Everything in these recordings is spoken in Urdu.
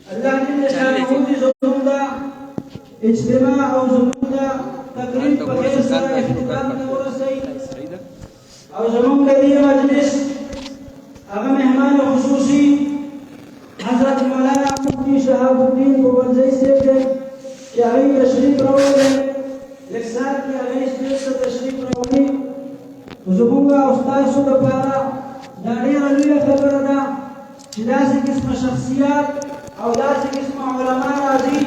الله جل شانه زموږ د اجتماع او زموږ د تقریب په خیر سره اختتام ته ورسوي او زموږ د دې مجلس هغه مهمان خصوصي حضرت مولانا مفتی شهاب الدین پوبنځي صاحب دی چې هغه تشریف راوړی لږ ساعت کې هغه سټیج ته تشریف راوړي زموږ او ستاسو دپاره دا ډېره لویه خبره ده چې داسې قسمه شخصیات او داسې قسمه علما راځي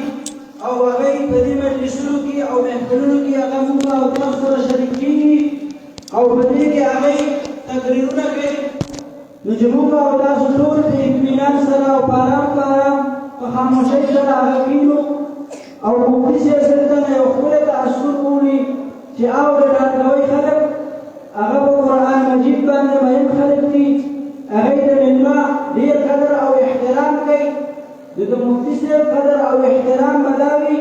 او هغوی په دې مجلسونو کې او محفلونو کې هغه موږ او تاسو سره شریک کېږي او په دې کې هغوی تقریرونه کوي نو چې موږ او تاسو ټول په اطمینان سره او په ارام په خاموشۍ سره هغه کینو او مفتي صاحب دلته نه یو ښکلی تأثر بولي چې اورې ډاډکوي خلک هغه په قرآن مجید باندې مین خلک دي هغوی د مېلمه ډېر قدر او احترام کوي د مفتي صاحب قدر او احترام به دا وي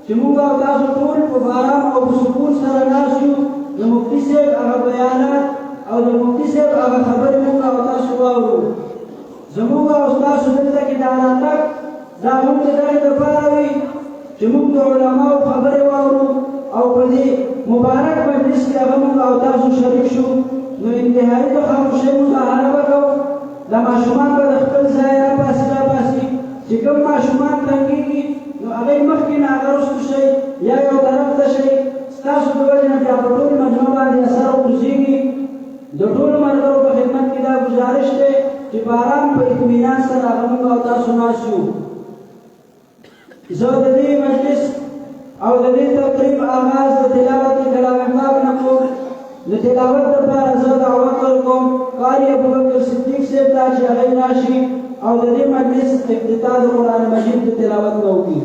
چې موږ او تاسو ټول په ارام او په سکون سره ناست یو د مفتي صاحب هغه بیانات او د مفتي صاحب هغه خبرې موږ او تاسو واورو زموږ او ستاسو دلته کې دا راتګ دا موږ د دغې دپاره وي چې موږ د علماو خبرې واورو او په دې مبارک مجلس کې هغه موږ او تاسو شریک شو نو انتهایي د خاموشۍ مظاهره به کوو دا ماشومان به د خپل ځای راباسي چې کوم ماشومان تنګېږي نو هغوی مخکې نه هغه رستو شئ یا یو طرف ته شئ ستاسو د وجې نه بیا په ټول مجموع باندې اثر وغورځېږي د ټولو ملګرو په خدمت کې دا ګزارش دی چې په ارام په اطمینان سره هغه موږ او تاسو ناست یو زه د دې مجلس او د دې تقریب آغاز د تلاوت کلام پاک نه کوم د تلاوت لپاره زه دعوت ورکوم قاري ابوبکر صدیق صاحب ته چې هغوی راشي او د دې مجلس افتتاح د قرآن مجید د تلاوت نه وکړي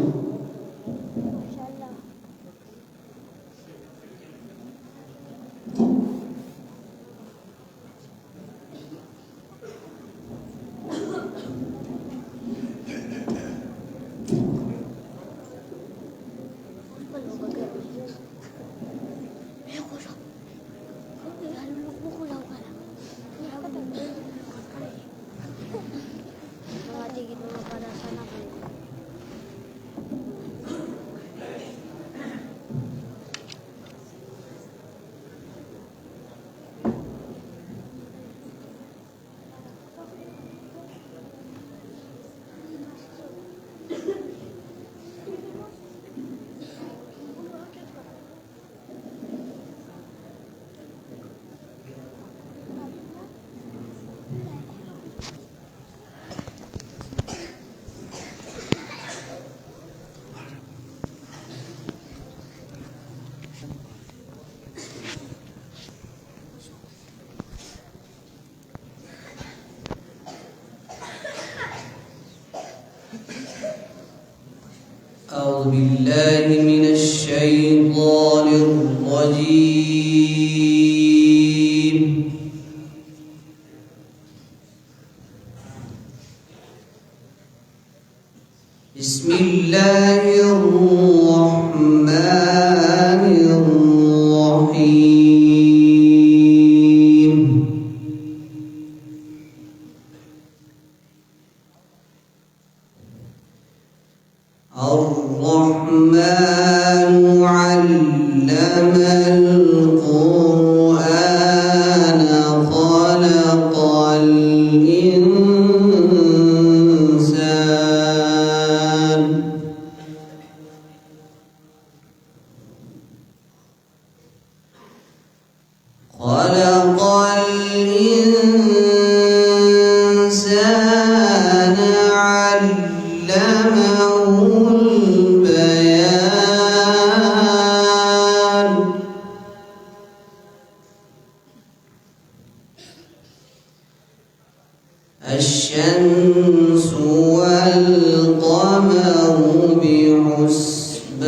أعوذ بالله من الشيطان الرجيم بسم الله الرحمن الرحيم الرحمن علم القرآن خلق الإنسان خلق الإنسان علمه البيان الشمس والقمر بحسبان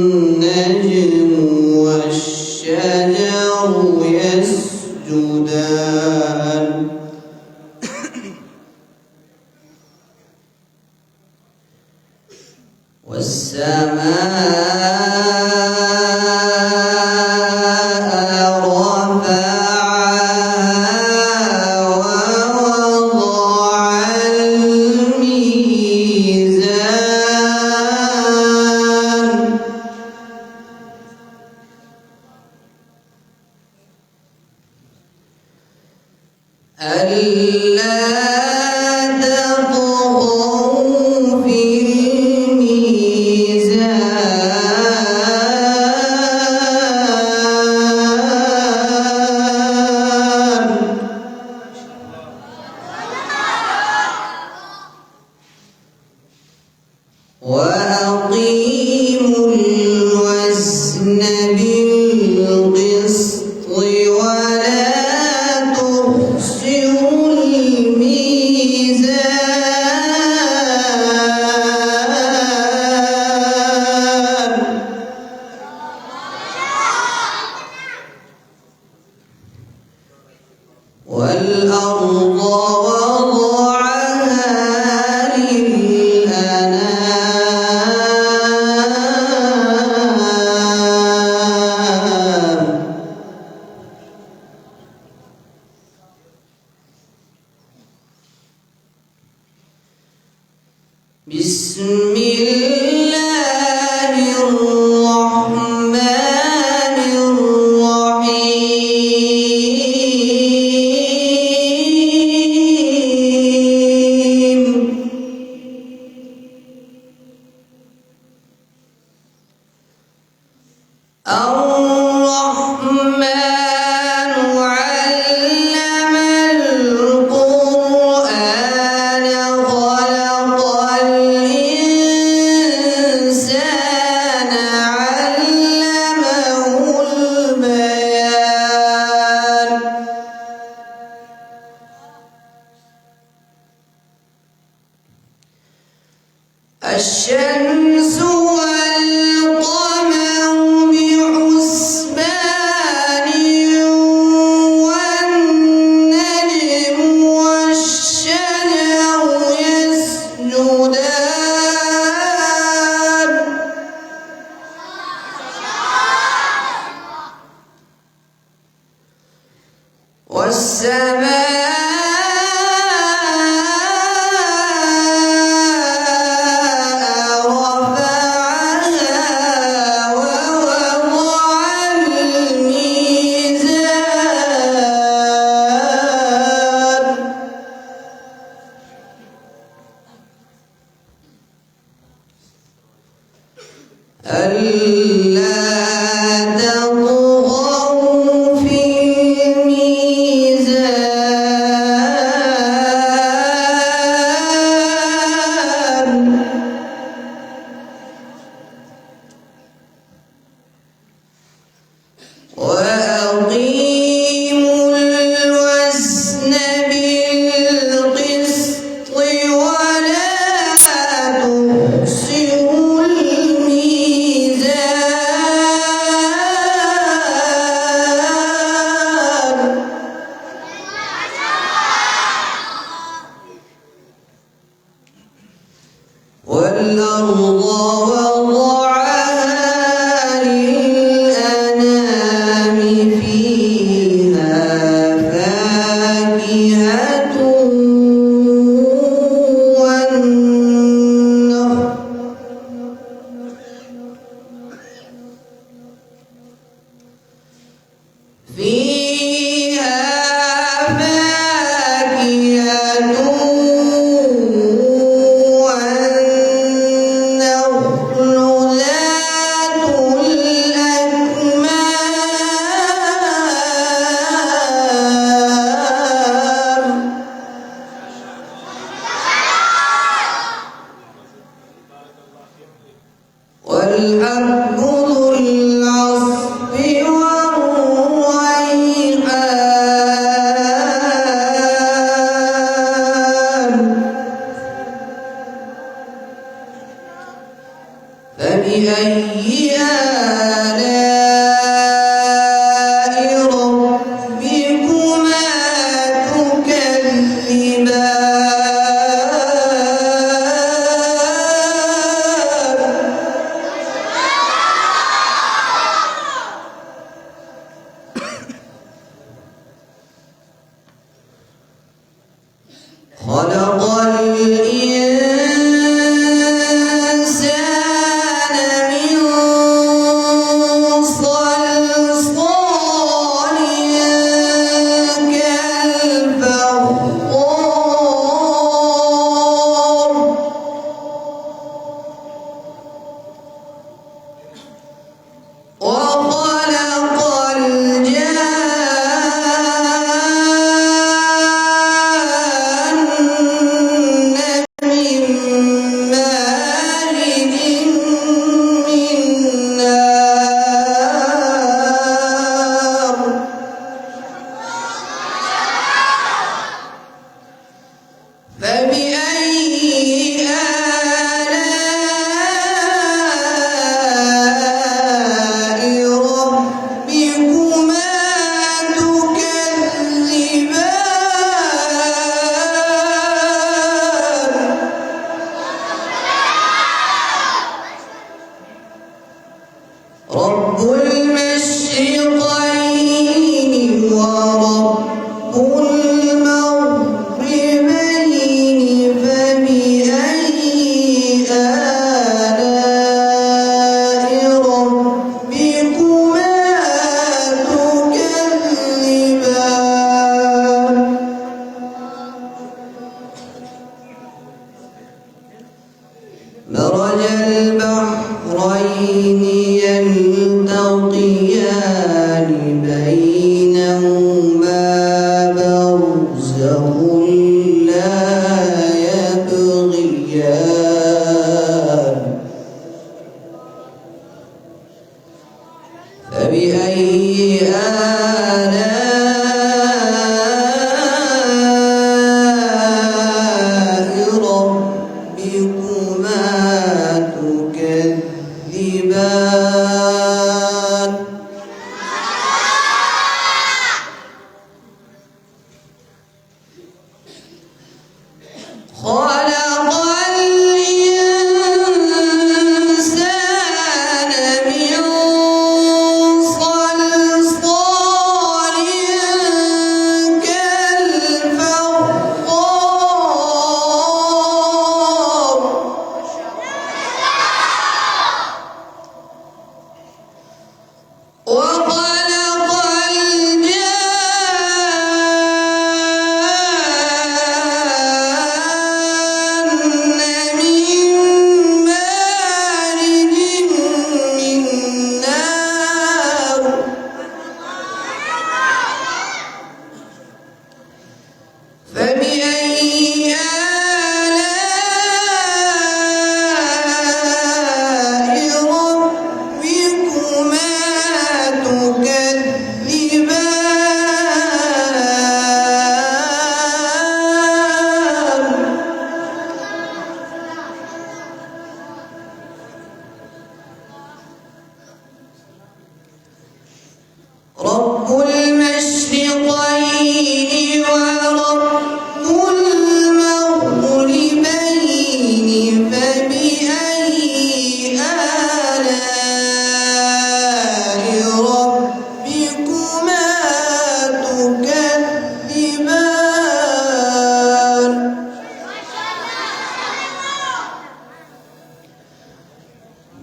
والنجم والشجر يسجدان والسماء رفعها ألا تطغوا في الميزان وأقيموا الوزن بالقسط ولا تخسروا الميزان والأرض وضعها للأنام بسم الله الرحمن الرحيم الرحمن علم القرآن خلق الإنسان علمه البيان الشمس والقمر بحسبان والنجم والشجر يسجدان والسماء رفعها ووضع الميزان ألا تطغوا في الميزان وأقيموا الوزن بالقسط ولا تخسروا الميزان والأرض وضعها للأنام فيها فاكهة والنخل فيها فاكهة والنخل ذات الأكمام والحب ذو العصف والريحان فبأي آلاء ربكما تكذبان خلق الإنسان من صلصال كالفخار لا يبغيان فبأي آلاء ربكما تكذبان خلق الإنسان من صلصال كالفخار وخلق الجان من مارج من نار فبأي آلاء ربكما تكذبان رب المشرقين ورب المغربين فبأي آلاء ربكما تكذبان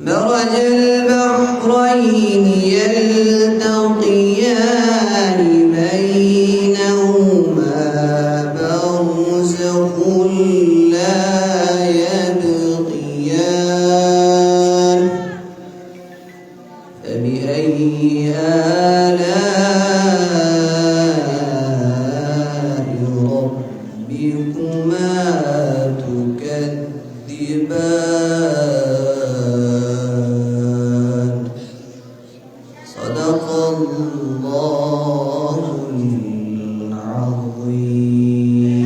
مرج البحرين يلتقيان بينهما برزخ لا يبغيان فبأي آلاء ربكما تكذبان صدق الله العظيم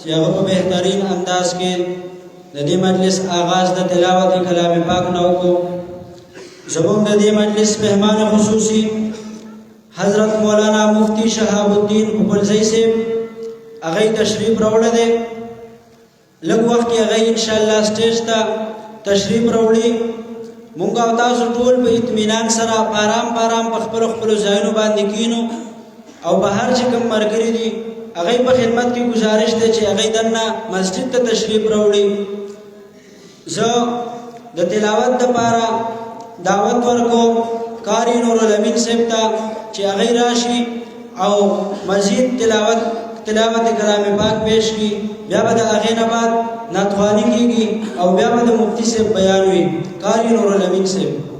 چې هغه په بهترین انداز کې د دې مجلس آغاز د تلاوت کلام پاک نه وکړو زموږ د دې مجلس مهمان خصوصي حضرت مولانا مفتی شهاب الدین خپلزی صاحب هغه تشریف راوړل دي لږ وخت کې هغه ان شاء الله سټیج ته تشریف راوړي مونږ او تاسو ټول په اطمینان سره آرام په خپل ځایونو باندې کینو او بهر چې کوم مرګري دي هغه په خدمت کې گزارش ده چې هغه دنه مسجد ته تشریف راوړي زه د تلاوت لپاره دعوت ورکوم قاری نور الامین صاحب ته چې هغه راشي او مزید تلاوت کلام پاک پیش کی بیا به د هغې نه بعد ناتخواني کیږي او بیا به د مفتی صاحب بیان وي قاری نور الامین صاحب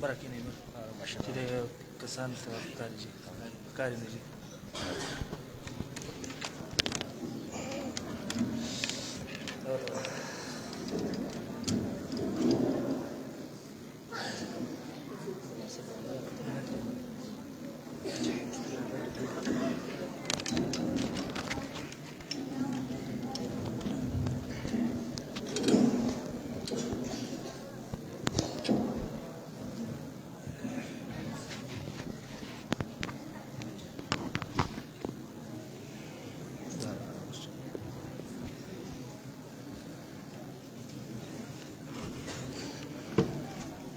برکینه چې د کسان ته کاری نه دي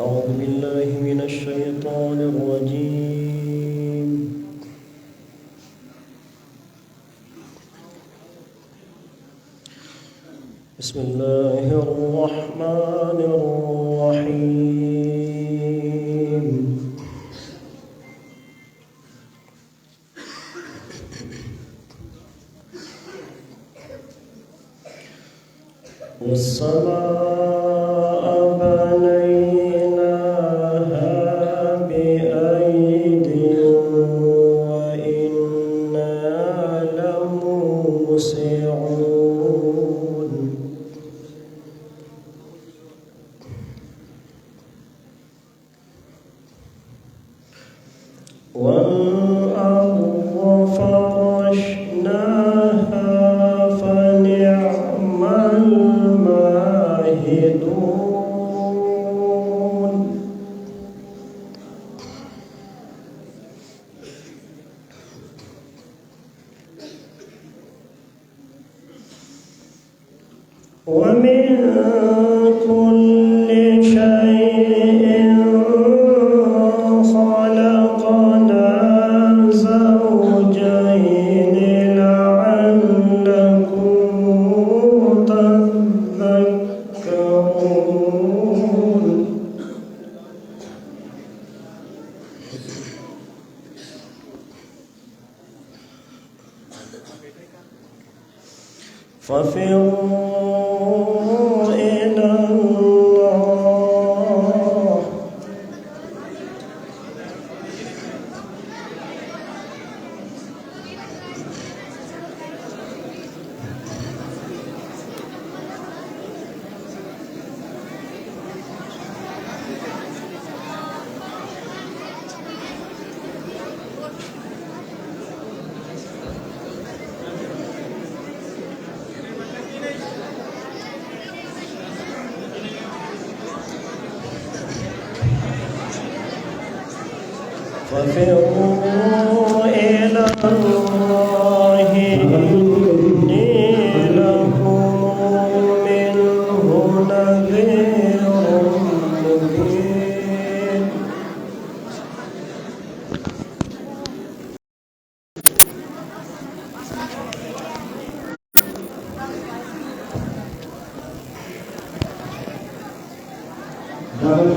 أعوذ بالله من الشيطان الرجيم بسم الله الرحمن الرحيم والسماء بنيناها بأيد وإنا لموسعون والأرض فرشناها فنعم الماهدون ومن كل شيء خلقنا زوجين لعلكم تذكرون ففروا إلى الله ففروا إلى الله إني لكم منه نذير مبين Dalam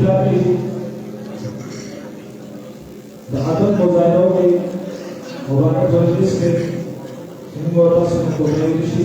dari Dahadat Mozano ke Mobana Jordis ke Ini Mora Sunu Komerisi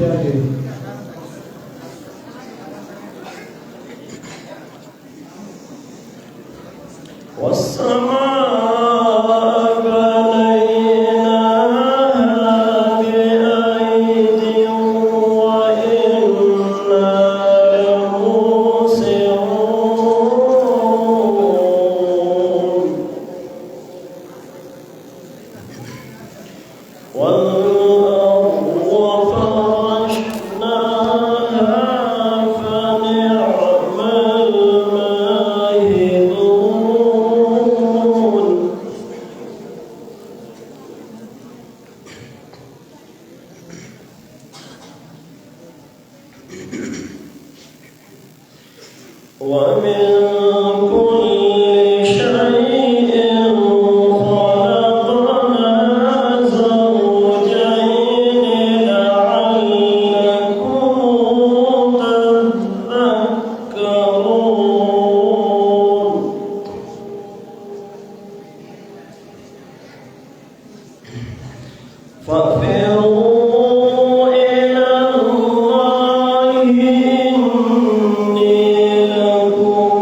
dari والسماء بنيناها بأيد وإنا لموسعون والأرض فرشناها فنعم الماهدون ومن كل شيء خلقنا زوجين لعلكم تذكرون فاغفروا إلى الله إني لكم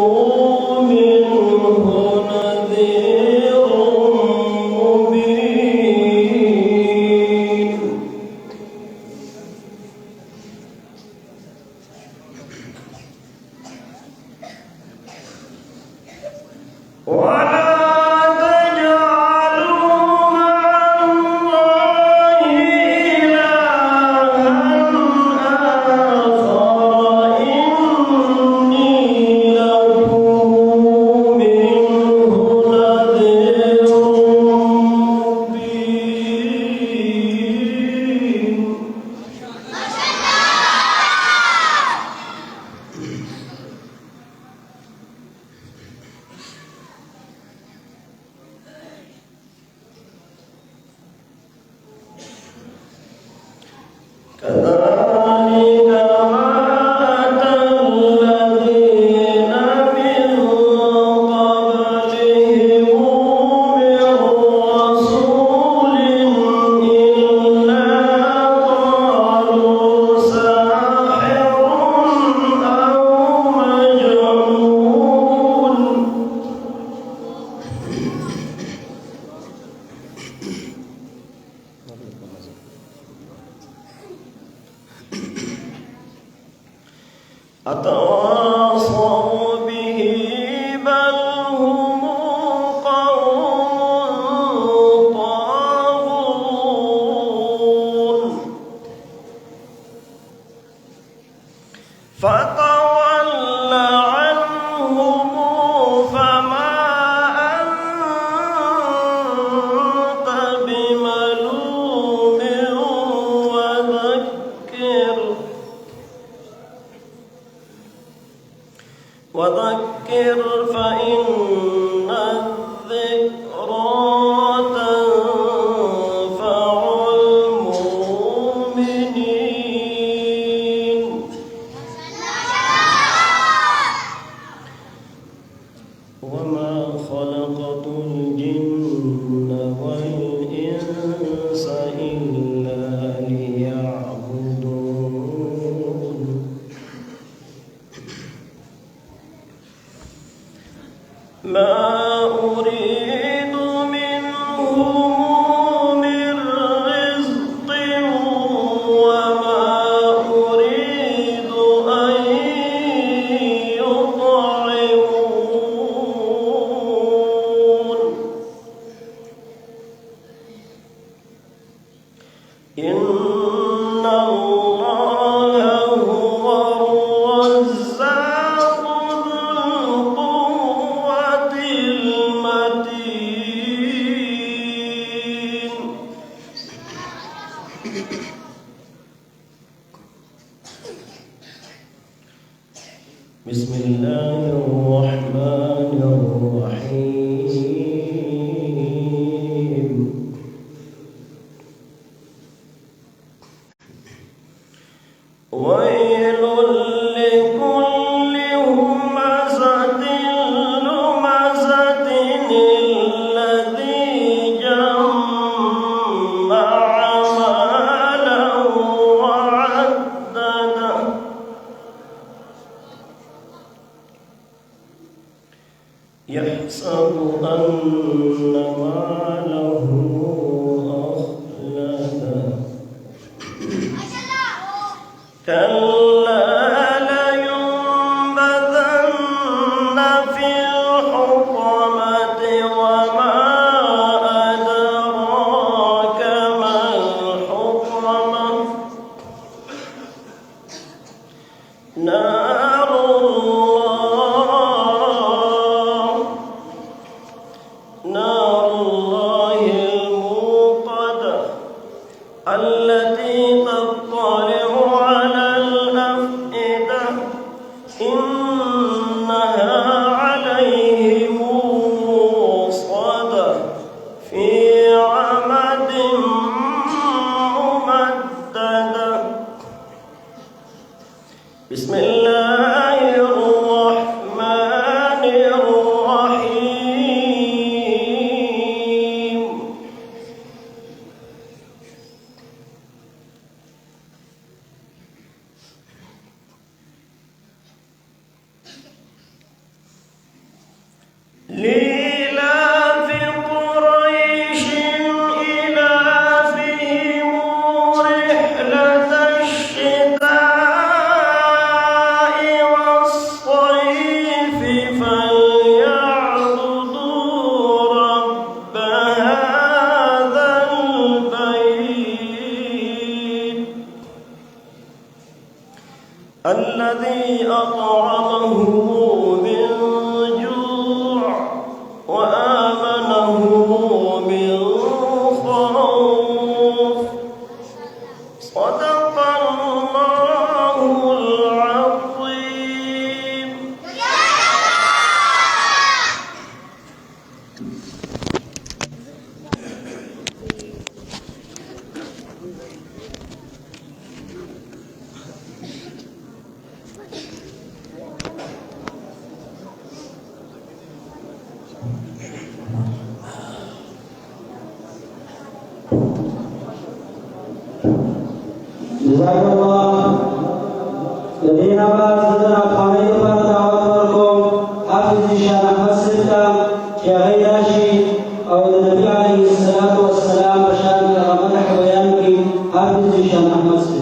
أتواصوا به بل هم قوم طاغون فتول عنهم فما أنت بملوم وذكر فإن الذكرى تنفع المؤمنين وما خلقت الجن والإنس إلا ليعبدون ما أريد منهم من رزق وما أريد أن يطعمون إن الله هو الرزاق ذو القوة المتين بسم الله الرحمن الرحيم ويل لكل همزة لمزة الذي جمع مالا وعدده يحسب أن ماله أخلده كلا لينبذن في الحطمة وما أدراك ما الحطمة نار الله الموقدة التي تطلع على الأفئدة إنها عليهم موصدة في عمد ممددة بسم الله الرحمن الرحيم لإيلاف قريش إيلافهم رحلة الشتاء والصيف فليعبدوا أطعمهم من جوع وآمنهم من خوف صدق الله العظيم. جزاك الله الذين بارزنا خاني فرطاوتكم حافظ شان احمد سلطة يا غير راشد او النبي عليه الصلاة والسلام بشان مدح بيانك حافظ شان احمد سلطة.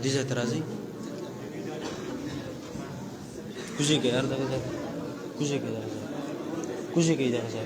دیجا ترازی کجی که اردا کجا کجی که درجا کجی که درجا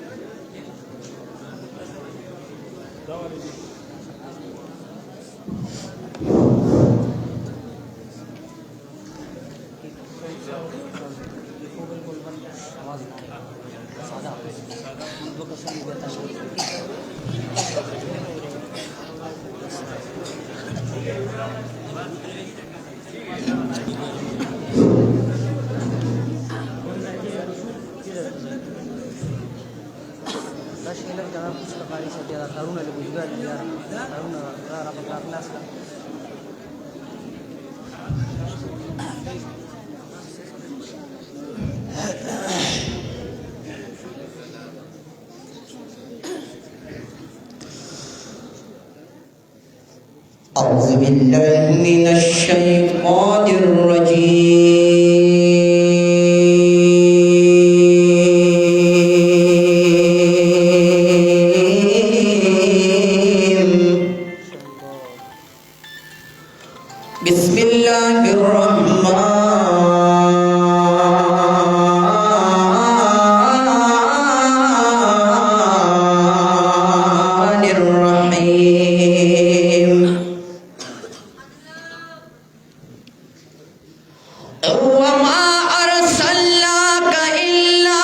أعوذ بالله من الشيطان الرجيم. بسم الله الرحمن الرحيم. وما أرسلناك إلا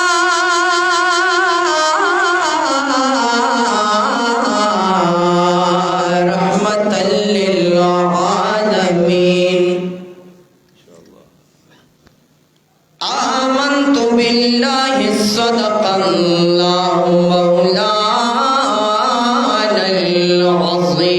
رحمة للعالمين. آمنت بالله صدق الله مولانا العظيم.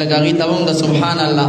لګاغي تمام د سبحان الله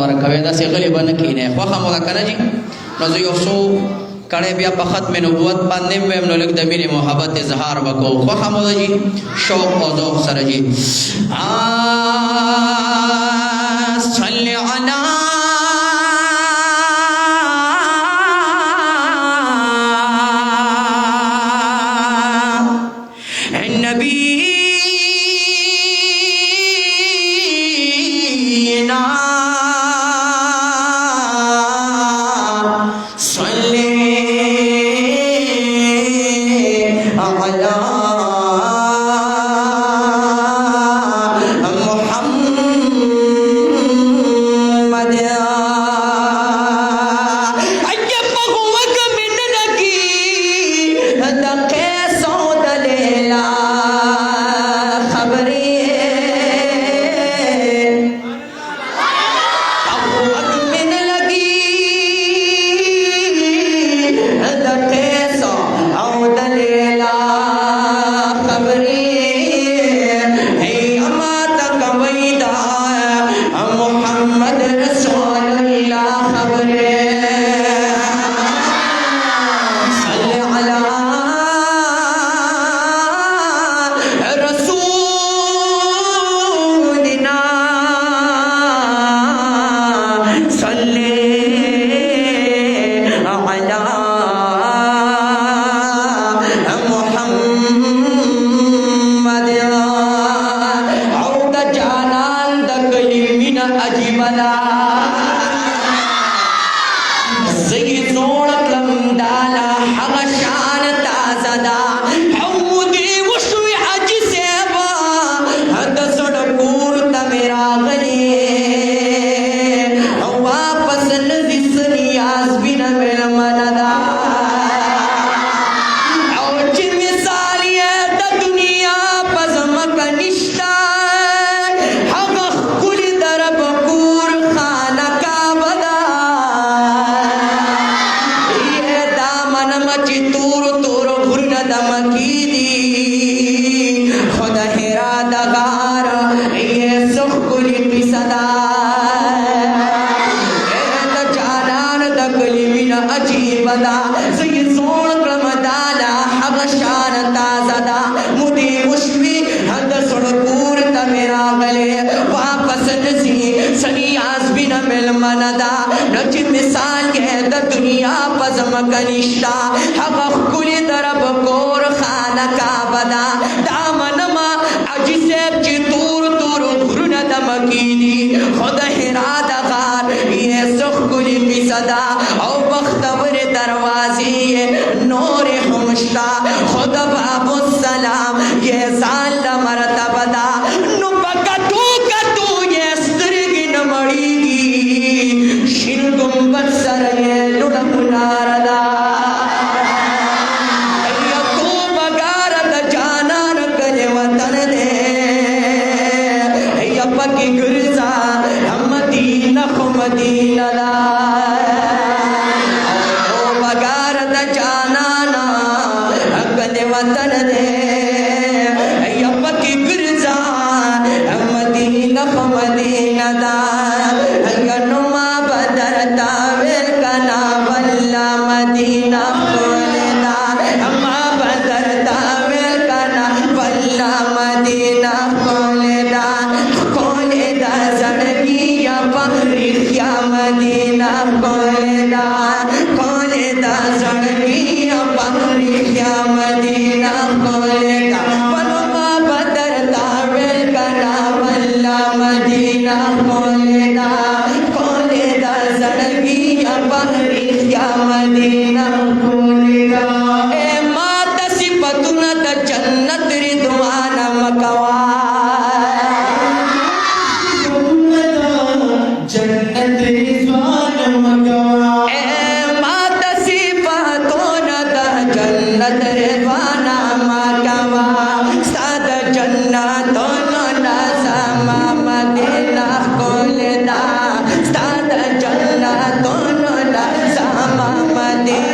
ورکوي دا څه غلی بنه کینه خو خامو کنه جی نو زه یو سو کړه بیا په ختم نبوت باندې مې نو لګ د مینې محبت اظهار وکاو خو خامو جی شوق او ذوق سره جی صلی علی Mama,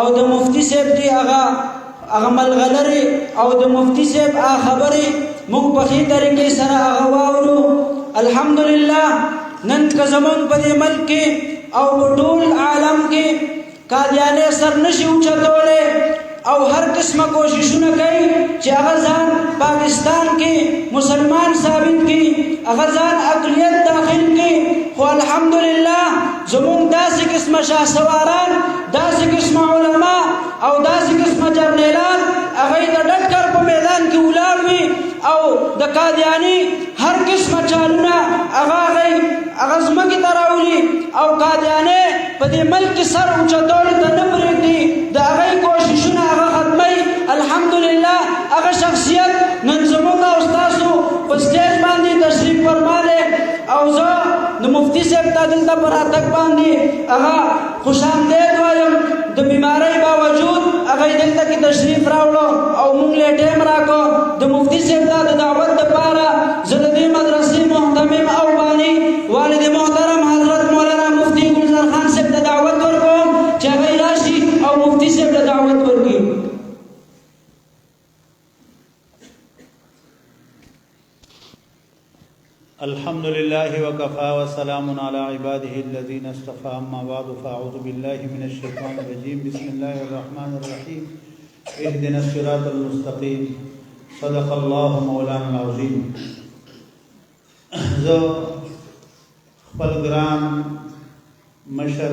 او د مفتی صاحب دی هغه ملغلرې او د مفتی صاحب خبرې موږ په هي طریقې سره هغه واورو. الحمدلله نن که زمون په دې ملک کې او په ټول عالم کې قادیانې سر نشي اوچتولی او هر قسمه کوششونه کوي چې هغه ځان پاکستان کې مسلمان ثابت کړي، هغه ځان اقلیت داخل کړي. خو الحمدلله زمونږ داسې قسمه شهسواران، داسې قسمه علما او داسې قسمه جرنیلان هغوی د ډټکر په میدان کې ولاړ وي او د قادیاني هر قسمه چالونه هغه ځمکې ته راولي او قادیانې په دې ملک کې سر اوچتولو ته نه پرېږدي، د هغوی کوششونه هغه ختموي. الحمدلله هغه شخصیت نن زموږ او ستاسو په سټیج باندې تشریف فرمالی او زه د مفتی صاحب ته دلته په راتګ باندې هغه خوش آمدید وایم. د بیمارۍ باوجود هغه دلته کې تشریف راوړو او موږ له ټیم راکړو د مفتی صاحب ته د دعوت دپاره. زه د دې مدرسې محتمم او بانی والد محترم حضرت مولانا مفتی گلزار خان صاحب ته دعوت ورکوم چې هغه راشي او مفتی صاحب ته دعوت ورکړي. الحمد لله وكفى وسلام على عباده الذين اصطفى. أما بعد فأعوذ بالله من الشيطان الرجيم. بسم الله الرحمن الرحيم. اهدنا الصراط المستقيم. صدق الله مولانا العظيم. زه خپل ګران مشر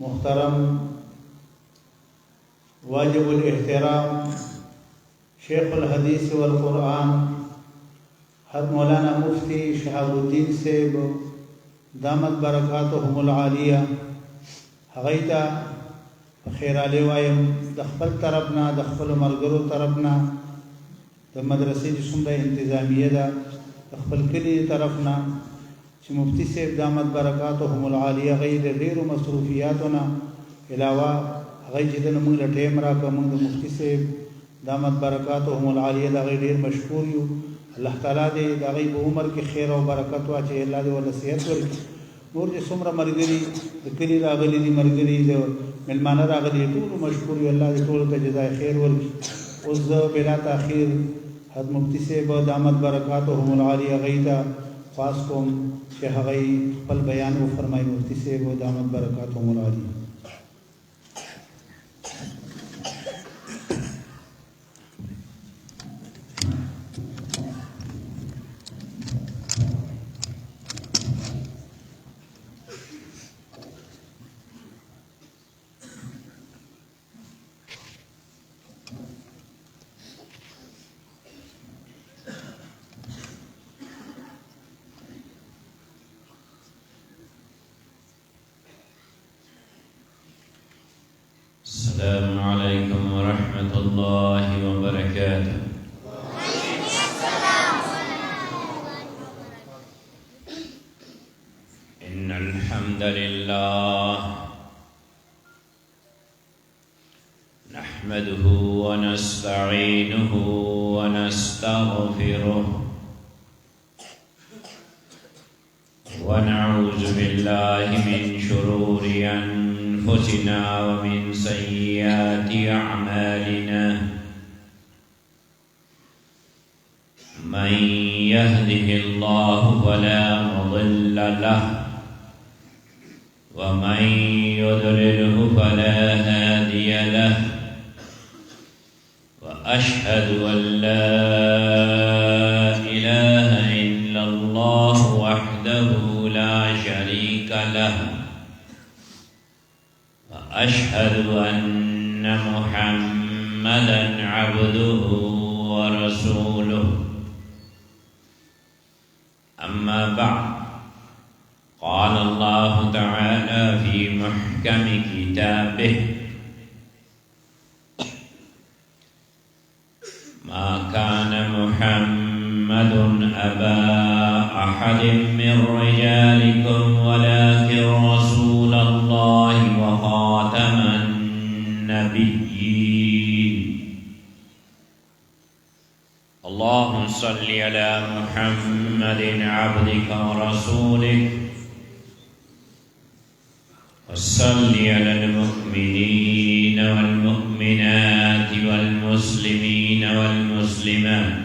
محترم واجب الاحترام شیخ الحدیث والقرآن حضرت مولانا مفتی شهاب الدین صاحب دامت برکاتهم العالیه هغوی ته خیرالی وایم د خپل طرف نه، د خپلو ملګرو طرف نه، د مدرسې چې څومره انتظامیه ده د خپل کلي طرف نه چې مفتی صاحب دامت برکاتهم العالیه هغوی د ډېرو مصروفیاتو نه علاوه هغوی چې دنه موږ له ټیم راکړه. موږ د مفتی صاحب دامت برکاتهم العالیه د هغوی ډېر مشکور یو. الله تعالی دې د هغوی په عمر کې خیر او برکت واچوي، الله دې ورله صحت ورکړي. نور چې څومره ملګري د کلي راغلي دي، ملګري د مېلمانه راغلي، ټولو مشکور یو. الله دې ټولو ته جزای خیر ورکړي. اوس زه بلا تاخیر حضرت مفتی صاحب دامت برکاتهم العالیه هغوی ته خواست کوم چې هغوی خپل بیان وفرمایي. مفتی صاحب دامت برکاتهم العالیه. السلام عليكم ورحمة الله وبركاته. إن الحمد لله نحمده ونستعينه ونستغفره ونعوذ بالله من شرور أنفسنا ومن سيئات أعمالنا. من يهده الله فلا مضل له ومن يضلله فلا هادي له. وأشهد أن لا إله إلا الله وحده لا شريك له. وأشهد أن محمدا عبده ورسوله. أما بعد، قال الله تعالى في محكم كتابه: ما كان محمد أبا أحد من رجالكم ولكن رسول الله وخاتم النبيين. اللهم صل على محمد عبدك ورسولك وصل على المؤمنين المسلمين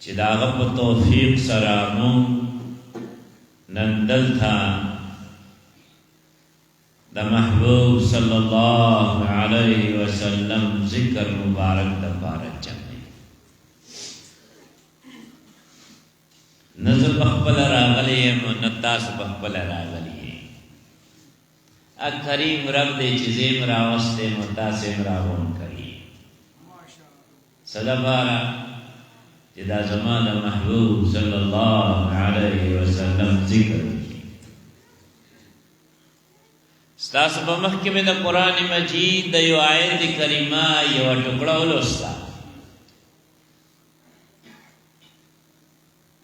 چې داغه په توفیق سره مو نن دلته د محبوب صلی الله علیه وسلم ذکر مبارک د پاره چمه نظر بخبل راغلی منتاس بخبل راغلی ا کریم رب دې چې زم راوسته متاسم راون کړي صدبارا دا زمان محبوب صلی اللہ علیہ وسلم ذکر ستاس په محکمه د قران مجید د یو آیت کریمه یو ټکړه ولوستا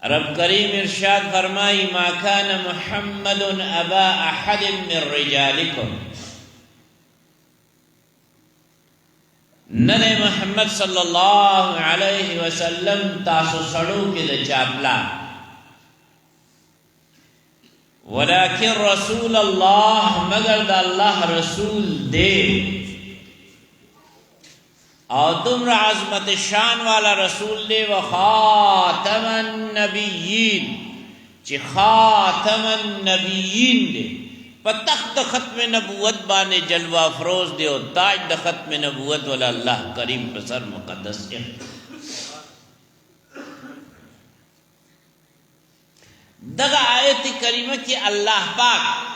رب کریم ارشاد فرمای ما کان محمد ابا احد من رجالکم ننے محمد صلی اللہ علیہ وسلم تاسو سڑو کے دے چاپلا ولیکن رسول اللہ مگر دا اللہ رسول دے اور دمر عظمت شان والا رسول دے وخاتم النبیین چی خاتم النبیین دے تخت ختم نبوت بانے جلوہ افروز دے اور تاج د ختم نبوت والا اللہ کریم پسر مقدس ہے دغا آیت کریمہ کی اللہ پاک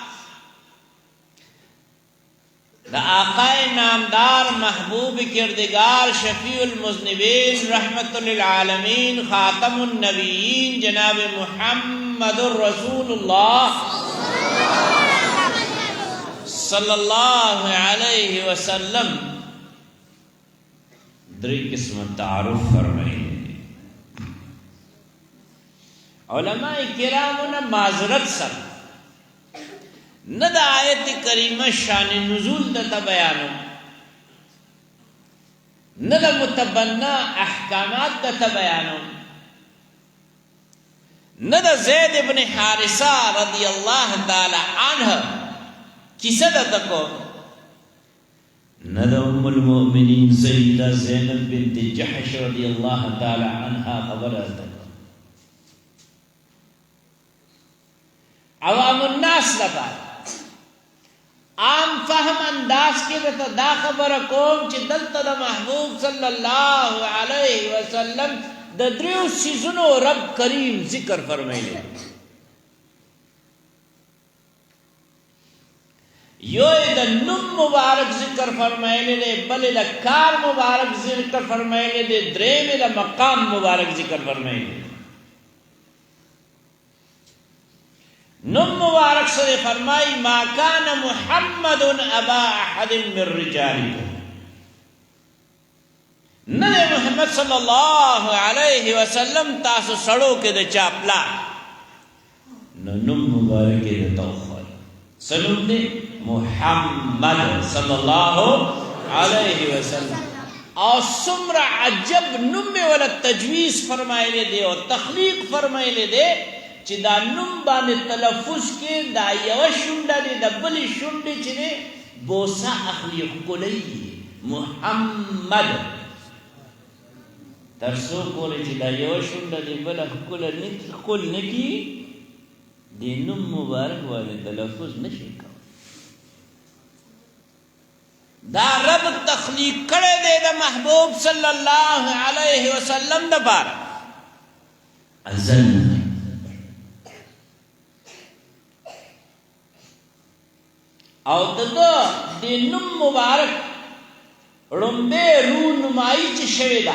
دا آقائے نامدار محبوب کردگار شفیع المذنبین رحمت للعالمین خاتم النبیین جناب محمد الرسول اللہ صلی اللہ علیہ وسلم دری قسم تعارف فرمائے علماء کرامنا معذرت سر ندا آیت کریمہ شان نزول دتا بیانو ندا متبنہ احکامات دتا بیانو ندا زید ابن حارثہ رضی اللہ تعالی عنہ کسا دتا کو ندا ام المؤمنین سیدہ زینب بنت جحش رضی اللہ تعالی عنہ خبر دتا کو عوام الناس لبا عام فهم انداز کے دتا دا خبر کوم چی دلتا دا محبوب صلی اللہ علیہ وسلم دا دریو سیزنو رب کریم ذکر فرمائے یو دا نم مبارک ذکر فرمائے دے بلے دا کار مبارک ذکر فرمائے دے درے دا مقام مبارک ذکر فرمائے دے نم مبارک سے فرمائی ما کان محمد ابا احد من رجالکم ننے محمد صلی اللہ علیہ وسلم تاسو سڑو کے دے چاپلا نم مبارک دے توخر سلم دے محمد صلی اللہ علیہ وسلم اور سمر عجب نم والا تجویز فرمائے دے اور تخلیق فرمائے دے چی دا نم بانے تلفظ کے دا یو شنڈا دے دا بلی شنڈی چی دے بوسا اخلی قلی محمد ترسو کولے چی دا یو شنڈا دے بلا قل نکی دے نم مبارک والے تلفظ نشی کھا دا رب تخلیق کرے دے دا محبوب صلی اللہ علیہ وسلم دا بارا ازل او دغه د نوم مبارک رمبه رونمایی چې شوی دا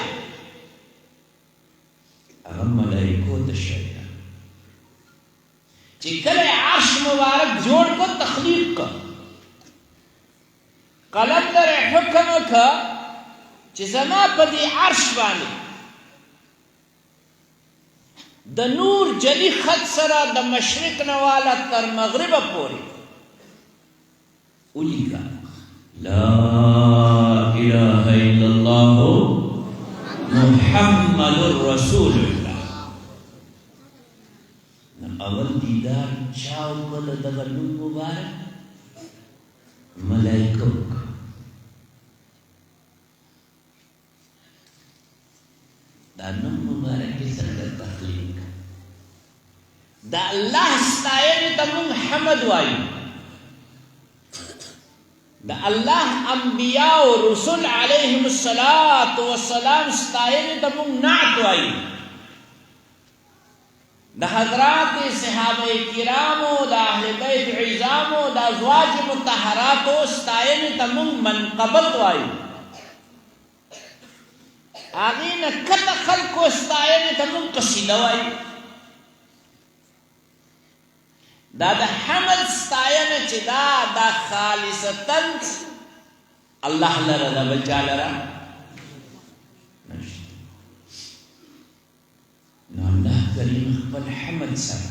هغه ملائکو ته شوی دا چې کله عرش مبارک جوړ کو تخلیق کا قلم در حکم کا چې زما په دې عرش باندې د نور جلی خط سره د مشرق نه والا تر مغرب پورې ولیکا لا اله الا الله محمد رسول الله. اول دیدار چاو کل دغه نوم مبارک ملائکو دا نوم مبارک څنګه تخلیق دا الله ستایل ته مونږ حمد وایو. دا الله انبیاء او رسول علیهم الصلاۃ والسلام ستایل ته مونږ نعت وایو. دا حضرات صحابه کرامو دا اهل بیت عظامو دا ازواج مطهراتو ستایل ته مونږ منقبت وایو. آغین کت خلقو ستایل ته مونږ قصیده وایو. دا د حمد ستاینه چې دا خالصتاً الله لره دا بل چا لره نشته. نو الله کریم خپل حمد سره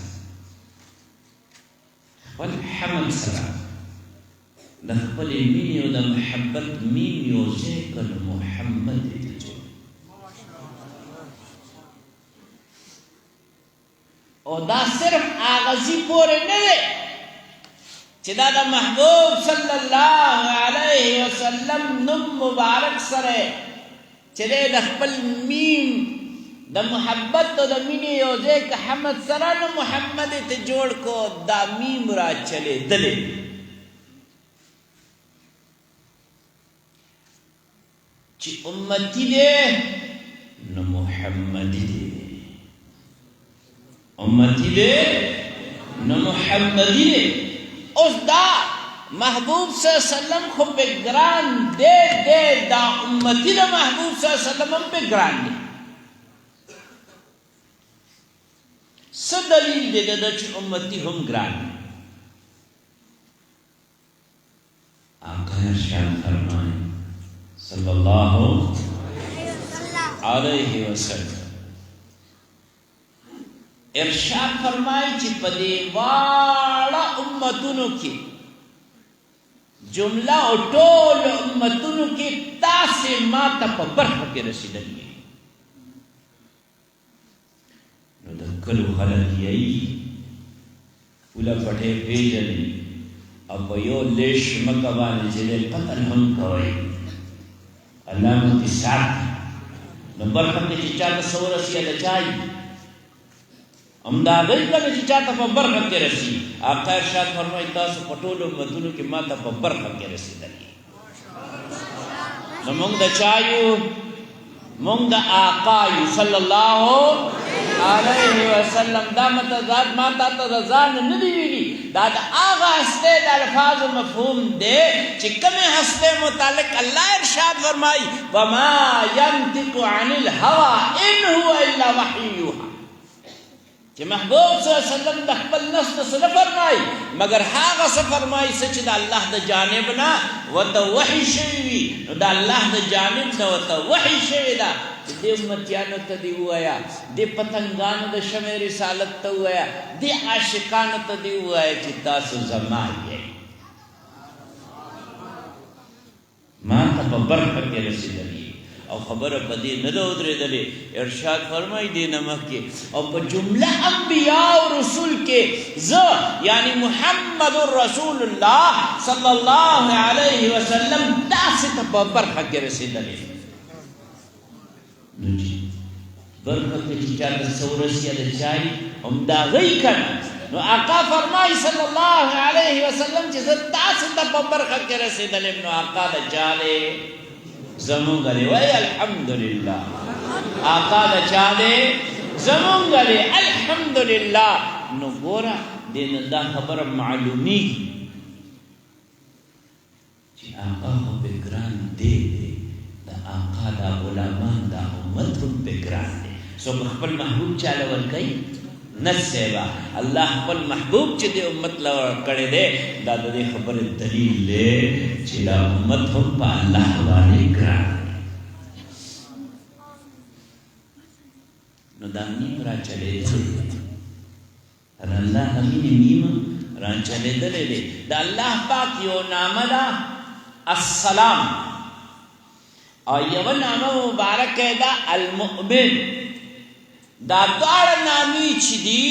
د خپلې مینې او د محبت میم یو ځای کړ محمد یې او دا صرف آغازی پورے نوے چی دا دا محبوب صلی اللہ علیہ وسلم نم مبارک سرے چی دے دا خپل میم دا محبت و دا مینی یوزے کا حمد سران محمد تے جوڑ کو دا میم را چلے دلے چی امتی دے نو محمدی دے امتی دے نو محمدی دے. اس دا محبوب صلی اللہ علیہ وسلم خو بگران دے دا امتی دا محبوب صلی اللہ علیہ وسلم ہم بگران دے. سا دلیل دے دا چی امتی ہم گران دے. آقا ارشاد فرمائے صلی اللہ علیہ وسلم ارشاد فرمائی چی پدے والا امتونو کی جملہ او ٹول امتونو کی تاسے ماتا پا برخ کے رسیدنی نو دکلو خلق یئی اولا پٹھے پیجنی اب یو لیش مکبانی جلے قتل ہم کوئی اللہ متی ساتھ نو برخ کے چاہتا سورسی اللہ چاہی امدادی کا نچی چاہتا پا برخت کے رسی. آقا ارشاد فرمائی تاسو پٹولو مدونو کی ماتا پا برخت کے رسی دلی. مونگ دا چایو مونگ دا آقایو صلی اللہ علیہ وسلم دا ماتا تا دا زان ندی ویلی دا آغا ہستے دا الفاظ مفہوم دے چکم ہستے متعلق اللہ ارشاد فرمائی وما ينطق عن الهوى ان هو الا وحی یوحى کہ محبوب صلی اللہ علیہ وسلم دا خپل نفس نہ فرمائی مگر ہاغا سے فرمائی سچ دا اللہ دا جانب نا و تا وحی شوی نو دا اللہ دا جانب نا و تا وحی شوی دا دے امتیانو تا دی ہوایا دے پتنگانو دا شمع رسالت تا ہوایا دے عاشقانو تا دی ہوایا چی تاسو زمائی ہے ماں تا پا برخت کے رسید علی او خبر پدی ندو درے دلے ارشاد فرمائی دے نمک کے اور جملہ انبیاء و رسول کے یعنی محمد الرسول اللہ صلی اللہ علیہ وسلم تاسط برخت کے رسی دلے برخت کے چاہتا سورسی علیہ چاہی ہم دا غی کرنا نو آقا فرمائی صلی اللہ علیہ وسلم چیزا تاسط برخت کے رسی دلے نو آقا دا چالے زمون گلے وی الحمدللہ آقا دا چالے زمون گلے الحمدللہ نو گورا دین دا خبر معلومی چی آقا ہو بگران دے دا آقا دا غلامان دا امت ہم بگران دے سو خپل محبوب چالے ورکئی نسیبا اللہ خپل محبوب چی دے امت لور کڑے دے دا دے خبر دلیل لے چی دا امت ہم پا اللہ والے گران نو دا میم را چلیدلی الله امین میم را چلیدلی دی دا الله پاک یو نامه دا السلام او یو نامه مبارک دا المؤمن دا دوار نامی چی دی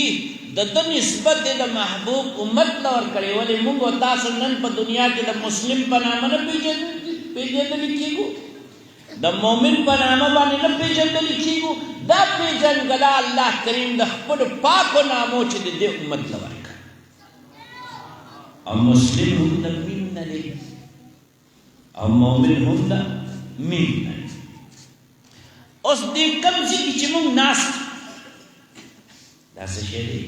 دا نسبت دا محبوب امت لور کرے ولی منگو تاسو نن پا دنیا کے دا مسلم پا نامه نا پیجندلی کیگو دا مومن پا نامه بانی نا پیجندلی کیگو دا پیجن گلا اللہ کریم دا خپل پاک و نامو چی دے امت لور کر او مسلم ہم دا میم نلے او مومن ہم دا میم نلے اس دی کم سی کی چی مونگ ناس دا سشیدے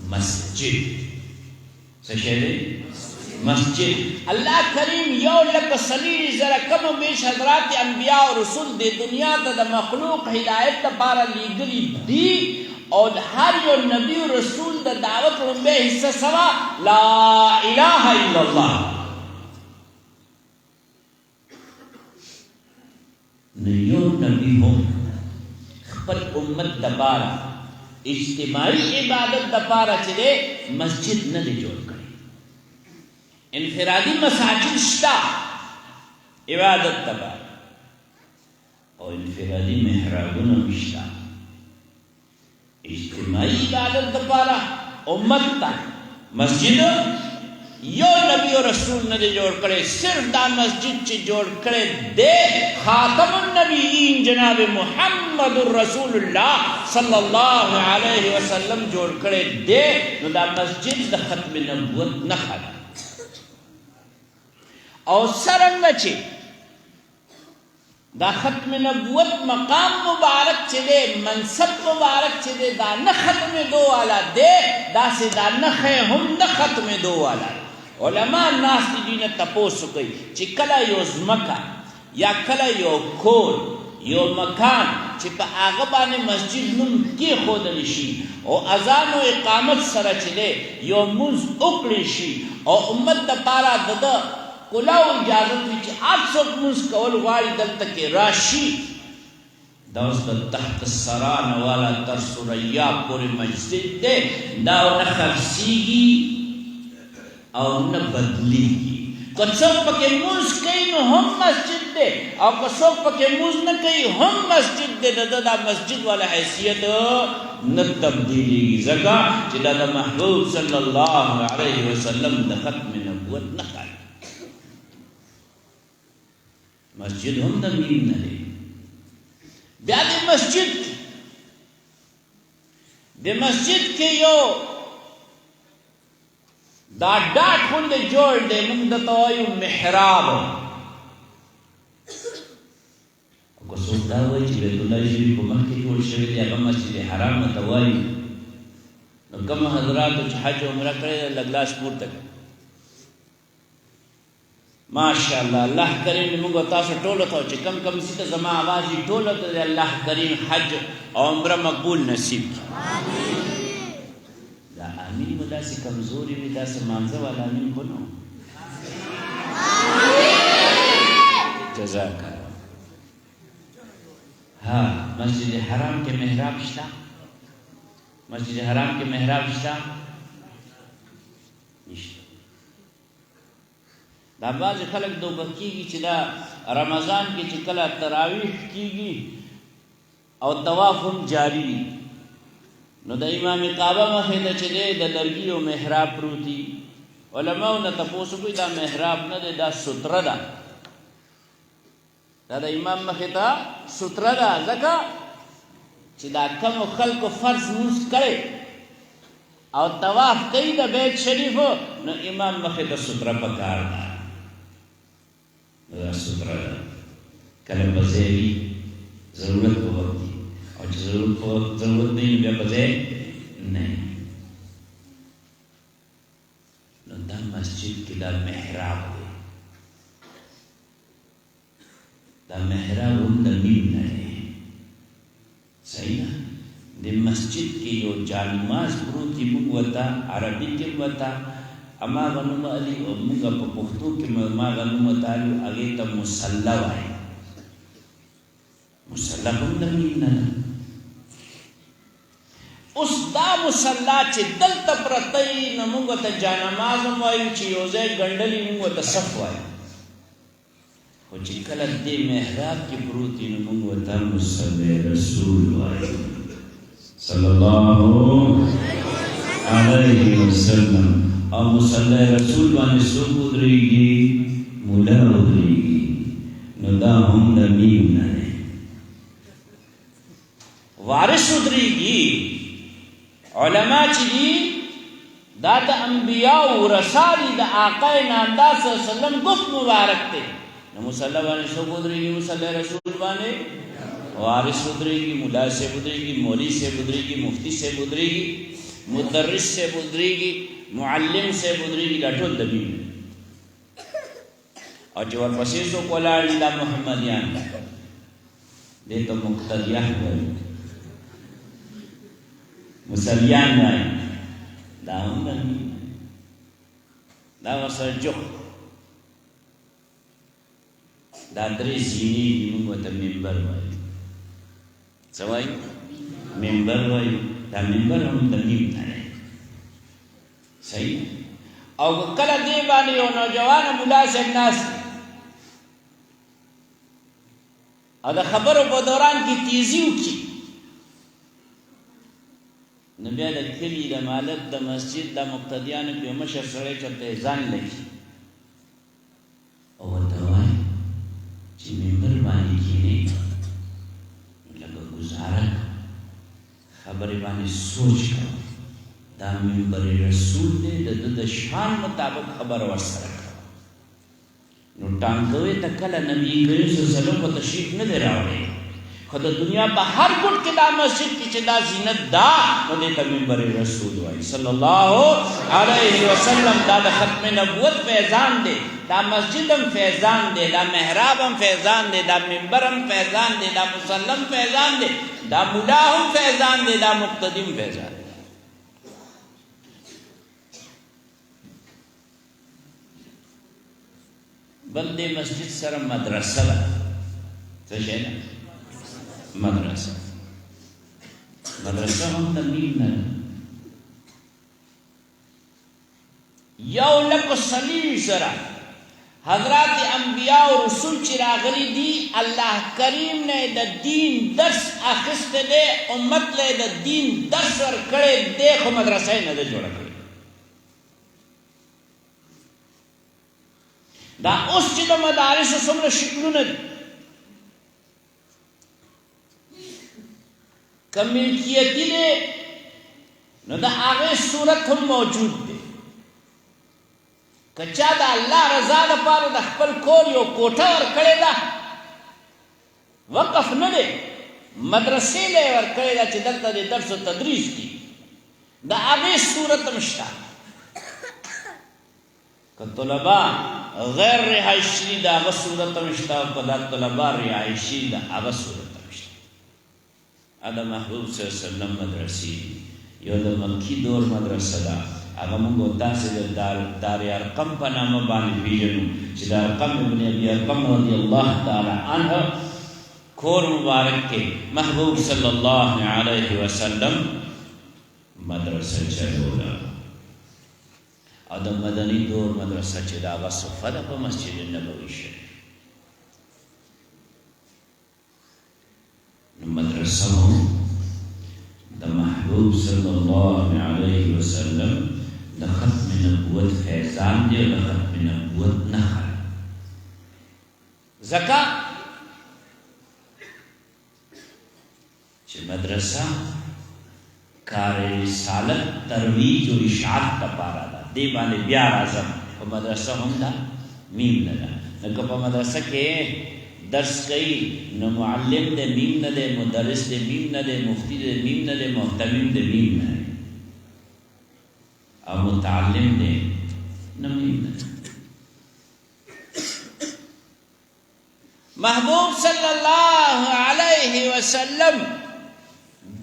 مسجد سشیدے مسجد اللہ کریم یو لک صلیل ذرا کم و بیش حضرات انبیاء و رسول دے دنیا دا مخلوق ہدایت دا پارا لیگلی دی اور ہر یو نبی و رسول دا دعوت رنبے حصہ سوا لا الہ الا اللہ نیو نبی ہوں خپل امت دا پارا اجتماعی عبادت دا پارا چلے مسجد نہ دے جوڑ کرے انفرادی مساجد شتا عبادت دا پارا اور انفرادی محرابون مشتا اجتماعی عبادت دا پارا امت تا مسجد یو نبی و رسول نہ دے جوڑ کرے صرف دا مسجد چی جوڑ کرے دے خاتم النبیین جناب محمد الرسول اللہ صلی اللہ علیہ وسلم جوڑ کرے دے نو دا مسجد دا ختم نبوت نہ خدا اور سرنگ چی دا ختم نبوت مقام مبارک چی دے منصب مبارک چی دے دا نہ ختم دو والا دے دا سے دا نخے ہم نہ ختم دو والا علماء ناس دی دینا تپوسو گئی چی کلا یو زمکا یا کلا یو کور یو مکان چی پا آغبان مسجد نم کی خودنشی او اذان و اقامت سر چلے یو منز اکلشی او امت دا پارا دادا کلاو اجازت ہوئی چی آپ سوک منز کول غاری دل تک راشی داوز دا تحت السران والا ترس ریا پوری مجزد دے داو نخفسیگی اور نہ بدلی کی کسوک پکے موز کئی نو ہم مسجد دے اور کسوک پکے موز نہ کئی ہم مسجد دے دا مسجد والا حیثیت نہ تبدیلی زکا چلا دا محبوب صلی اللہ علیہ وسلم دا ختم نبوت نہ کھائی مسجد ہم دا میم نہ لے بیاد مسجد دے مسجد کے یو دا ڈاٹ خون دے جوڑ دے منگ دا توائیو محراب کو سوک دا ہوئی چی بیت اللہ شریف کو مخی جوڑ شوی دے اگا مسجد حرام نا توائیو نو کم حضراتو چی حج عمرہ کرے دے لگلاس پور تک ماشاءاللہ اللہ کریم نے منگو تاسو ٹولو تھا چی کم کم سیتا زمان آوازی ٹولو تھا دے اللہ کریم حج عمرہ مقبول نصیب کی آمین مدا سے کمزوری مدا سے مانزہ والا آمین کو نو جزاک اللہ ہاں مسجد حرام کے محراب شتا مسجد حرام کے محراب شتا دا بعض خلق دو بکی گی چی دا رمضان کی چکلا تراویح کی گی اور طواف ہم جاری نو دا امام کعبہ مخیدہ چلے دا لرگی و محراب پروتی علماء نا تپوسو کوئی دا محراب نا دے دا سترہ دا دا امام مخیدہ سترہ دا زکا چی دا کم و خلق و فرض موز کرے اور طواف کئی دا بیت شریف ہو نو امام مخیدہ سترہ پکار دا دا سترہ دا کلم بزیوی ضرورت کو ہوتی اور ضرورت نہیں بے بجے نہیں دا مسجد کی دا محراب دے دا محراب ہم دا میم نئے صحیح نا دے مسجد کی یو جانماز پروتی مگوتا عربی کے وطا اما غنوم علی و مگا پا پختو کے ما غنوم تالیو اگیتا مسلح آئے مسلح ہم دا میم نئے اوس دا مصلا چې دلته پرتی نو موږ ته جانماز وایو چې یو ځای ګنډلي موږ ته صف وایو خو چې کله دې محراب کې پروت وي نو موږ ورته مصلی رسول وایو صلی الله علیه وسلم او مصلی رسول باندې څوک ودرېږي مولا ودرېږي نو دا هم د میم نه دی وارث ودرېږي علما چې دي دا د انبیاء ورثه دي د آقا نامدار صلی الله علیه وسلم گفت مبارک دی نو مصلی باندې څوک ودرېږي مصلی رسول باندې وارث ودرېږي ملا صاحب ودرېږي مولوي صاحب ودرېږي مفتی صاحب ودرېږي مدرس صاحب ودرېږي معلم صاحب ودرېږي دا ټول د میم او چې ورپسې څوک ولاړ دي دا محمدیان دې ته مقتدیان وایي مسلیان وایي دا هم د میم دا ورسره جوخ دا درې زینې دي موږ ورته منبر وایو څه وایو منبر وایو دا منبر هم د میم نه دی صحیح او کله دې باندې یو نوجوان ملا صاحب ناست او د خبرو په دوران کې تیزی وکړي نو بیا د کلي د مالک د مسجد د مقتدیانو کې مشر سړی چېرته ځان لګي او ورته وایي چې منبر باندې کښېنې لکه ګزاره خبرې باندې سوچ کوه دا منبر رسول دی د ده د شان مطابق خبر ورسره کوه نو ټانګوي ته کله نبي کریم صلی الله علیه وسلم په تشریف نه دی راوړی خو د دنیا په هر ګوټ کې دا مسجد کې چې دا زینت دا نو دې ته منبر رسول وایي صلی الله علیه وسلم دا د ختم نبوت فیضان دی دا مسجد هم فیضان دی دا محراب هم فیضان دی دا منبر هم فیضان دی دا مسلم فیضان دی دا مولا هم فیضان دی دا مقتدی هم فیضان دی بل دې مسجد سره مدرسه ده څه شی ده مدرسه هم د میم نه یو لک صلیب سره حضرات انبیاء و رسول چې راغلي دي الله کریم نه د دین درس اخیسته دی امت له د دین درس ورکړی دی خو مدرسه یې نه ده جوړه کړې دا اوس چې د مدارسو څومره شکلونه دي که ملکیتي دی نو د هغې صورت هم موجود دی که چا د الله رضا لپاره د خپل کور یو کوټه ورکړې ده وقف نه دی مدرسې له یې ورکړې ده چې دلته د درس و تدریس دي د هغې صورت هم شته که طلبا غیر رهایشي د هغه صورت هم شته او که دا طلبا رهایشي د هغه صورت هم شته دا محبوب صلی الله علیه وسلم مدرسې یو د مکی دور مدرسه ده هغه موږ تاسې د دار ارقم په نامه باندې پېژنو چې د ارقم ابن ابي ارقم رضی الله تعالی عنه کور مبارک کې محبوب صلی الله علیه وسلم مدرسه چلوله او د مدني دور مدرسه چې د هغه صفه ده په مسجد نبوي شریف نو مدرسه د محبوب صلی الله علیه وسلم د ختم نبوت فیضان دی او د ختم نبوت نښه ځکه چې مدرسه کار رسالت ترویج او اشاعت لپاره ده دې باندې بیا راځم په مدرسه هم ده میم نه ده لکه په مدرسه کې درس کوي نو معلم دې میم نه ده مدرس دې میم نه ده مفتی دې میم نه ده محتمم دې میم نه ده او متعلم دې نه میم نه ده محبوب صلی الله علیه وسلم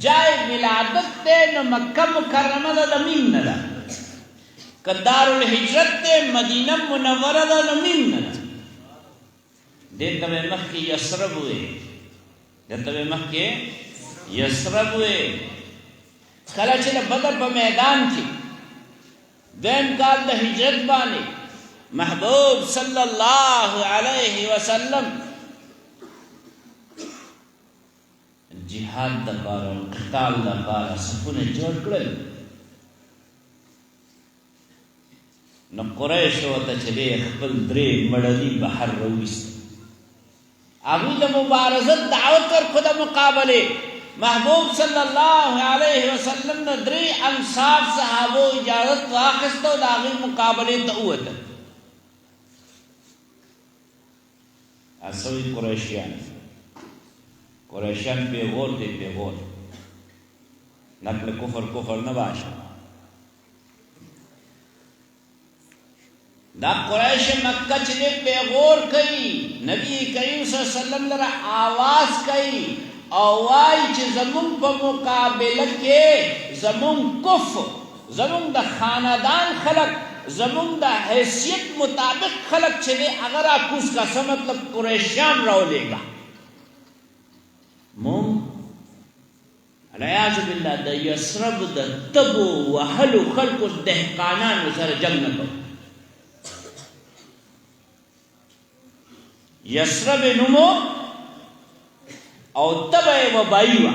جای ولادت دے نو مکہ مکرمہ دا میم نہ دا کہ دار الحجرت دے مدینہ منورہ دا میم نہ دا دیتا بے مکہ یسرب ہوئے دیتا بے مکہ یسرب ہوئے کله چې د بدر په میدان کې دیم کال د هجرت باندې محبوب صلی الله علیه وسلم جهاد دپاره قتال دپاره صفونه جوړ کړل نو قریشو ورته چې دی خپل درې مړني بهر راوویست هغوی د مبارزت دعوت ورکړو د مقابلې محبوب صلی الله علیه وسلم نه درې انصار صحابو اجازت واخیسته او د هغوی مقابلې ته ووتل اسوی قریشیان پیغور دی پیغور نقل کفر نه باشه دا قریش مکہ چې دی پیغور کوي نبی کریم صلی الله علیه وسلم لره آواز کوي او وایي چې زمونږ په مقابله کې زمونږ کفر زمونږ د خاندان خلق زمونږ د حیثیت مطابق خلق چې دی هغه راکوز کا څه مطلب قریشیان راولېږه مونږ علیاذ بالله د یثرب د تبو وهلو خلقو دهقانانو سره جنګ نه کوو یثرب نومو او تبع وبائی وا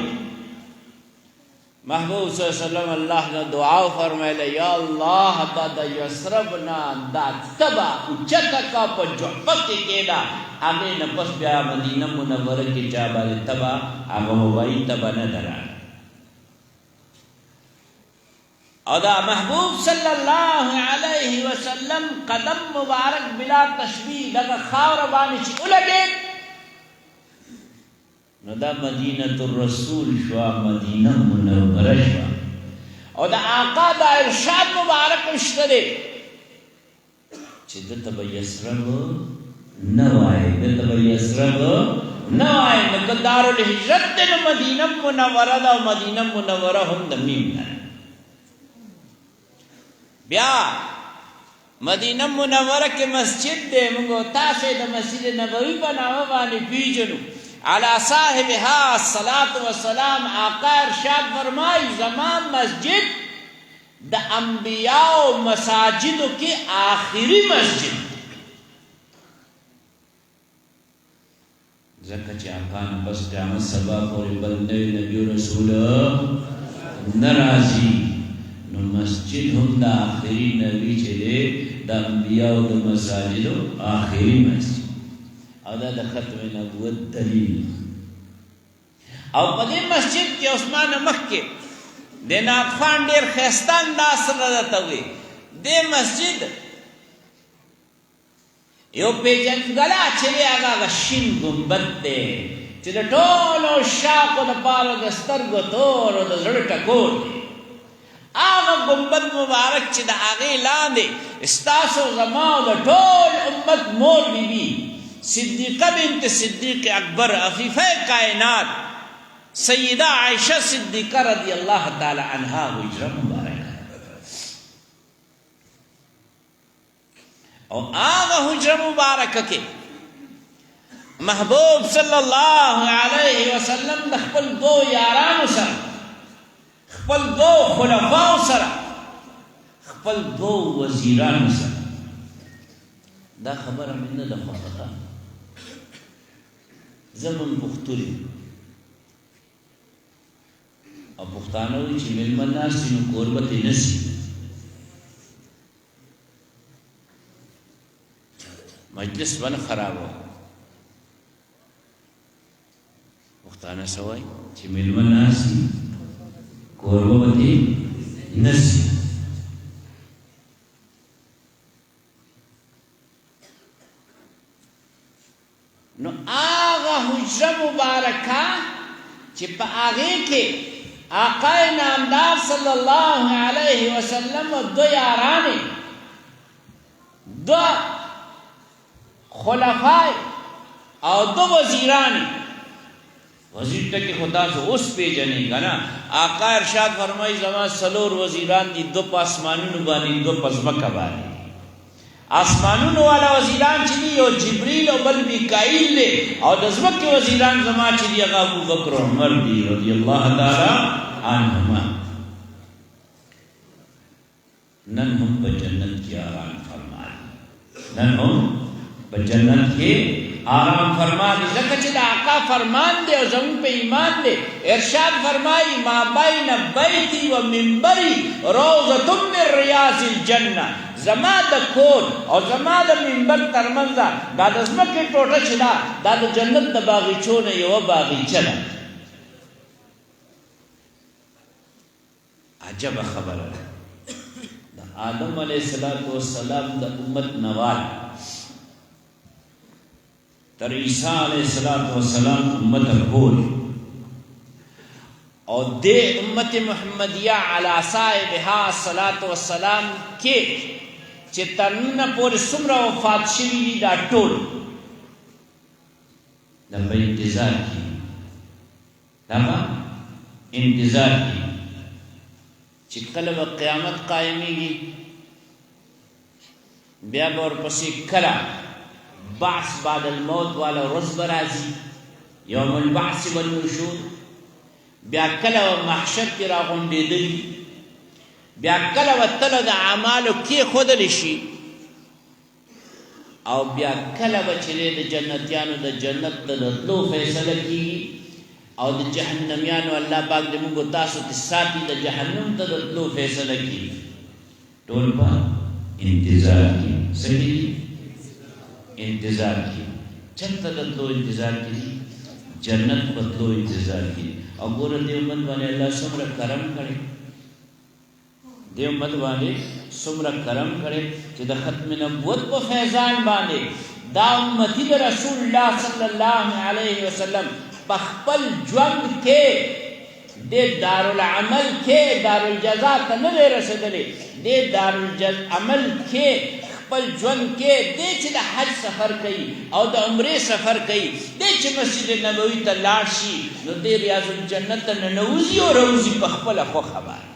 محبوب صلی اللہ علیہ وسلم اللہ نے دعا فرمائے یا اللہ دا یثرب نا دا تبع اچتا کا پا جعبت کیدا آگے نپس بیا مدینہ منور کی جابال تبع آگا وبائی تبع ندران اور دا محبوب صلی اللہ علیہ وسلم قدم مبارک بلا تشبیح لگا خاور بانی چی اولگید نو دا مدینة الرسول شوا مدینہ منور شوا اور دا آقا دا ارشاد مبارک اشتدے چی دتا با یسرب نوائے دتا با یسرب نوائے نکدار الحجرت دن مدینہ منورہ دا مدینہ منورہ ہم دمیم نائے بیا مدینہ منورہ کے مسجد دے منگو تاسے دا مسجد نبوی بناوہ بانی پیجنو علی صاحبها الصلاة والسلام آقا ارشاد فرمائی زمان مسجد دا انبیاء و مساجدوں کی آخری مسجد زکا چی آقا نبس قیامت سبا پوری بندے نبی رسول نرازی نو مسجد هم دا آخری نبی چلے دا انبیاء و دا مساجد و آخری مسجد او دا دا ختم نبوت دلیل او پا دی مسجد کی عثمان مکہ دی ناقفان دیر خیستان ناصر ردتا ہوئی دی مسجد یو پیجنگلا چلے آگا غشین گنبت دے چلے ٹولو شاکو دا پارو دسترگو تور و دا زرٹکور دے آغا گنبد مبارک چی دا آغی لاندے استاسو زمان دا ٹول امت مور بی بی صدیقہ بنت صدیق اکبر عفیفہ کائنات سیدہ عائشہ صدیقہ رضی اللہ تعالی عنہا ہجرہ مبارک اور آغا ہجرہ مبارک کے محبوب صلی اللہ علیہ وسلم دخپل دو یاران سر خپل دو خلفاء سر خپل دو وزیران سر دا خبر من دا خوختا زمن پختوری او پختانوی چی ملمن ناسی نو قربت نسی مجلس بن خراب ہو پختانہ سوائی چی ملمن ناسی قربت نسی نو آغا حجر مبارکہ چی پا آغے کے آقا نامدار صلی اللہ علیہ وسلم و دو یارانے دو خلفائے اور دو وزیرانے وزیر تکی خدا سے اس پہ جنے گا نا آقا ارشاد فرمائی زمان سلور وزیران دی دو پا آسمانون بانی دو پا زمکہ بانی آسمانون والا وزیران چی دی او جبریل او بل میکائیل لے او دزمک کے وزیران زمان چی دی اگا ابو بکر و عمر دی رضی اللہ تعالی عنہما نن هم په جنت کې آرام فرما دي ځکه چې د آقا فرمان دی او زموږ په ایمان دی. ارشاد فرمایي ما بین بیتی و منبری روضة من ریاض الجنه. زما د کور او زما د منبر ترمنځ دا د ځمکې ټوټه چې دا د جنت د باغچو نه یوه باغچه ده. عجبه خبره ده. د آدم علیه السلام د امت نوال تر عیسی علیہ السلام امت پور اور دے امت محمدیہ علی صاحبها الصلاۃ والسلام کے چې ترنه پورې څومره وفات شوي دي دا ټول دا به انتظار کی دا به انتظار کی چې کله به قیامت قایمیږي بیا به ورپسې کله بعث بعد الموت والا ورځ به راځي یوم البعث والنشور. بیا کله به محشر کې راغونډېدلي بیا کله به تله د اعمالو کېښودلی شي او بیا کله به چې د جنتیانو د جنت ته د تلو فیصله کېږي او د جهنمیانو الله پاک د موږ تاسو کې ساتي د جهنم ته د تلو فیصله کېږي. ټول به انتظار کېږي څه کېږي انتظار کی چلتا دلو انتظار کی جنت بدلو انتظار کی. اور گورا دیوبند والے اللہ سمرا کرم کرے دیوبند والے سمرا کرم کرے کہ دا ختم نبوت کو فیضان بانے دا امتی دا رسول اللہ صلی اللہ علیہ وسلم پخپل جوند کے دے دار العمل کے دار الجزا تا نوے رسدلے دے دار العمل کے خپل ژوند کې دی چې د حج سفر کوي او د عمرې سفر کوي دی چې مسجد نبوي ته لاړ شي نو دی ریاض الجنت ته ننوځي او راوځي په خپله خوښه باندې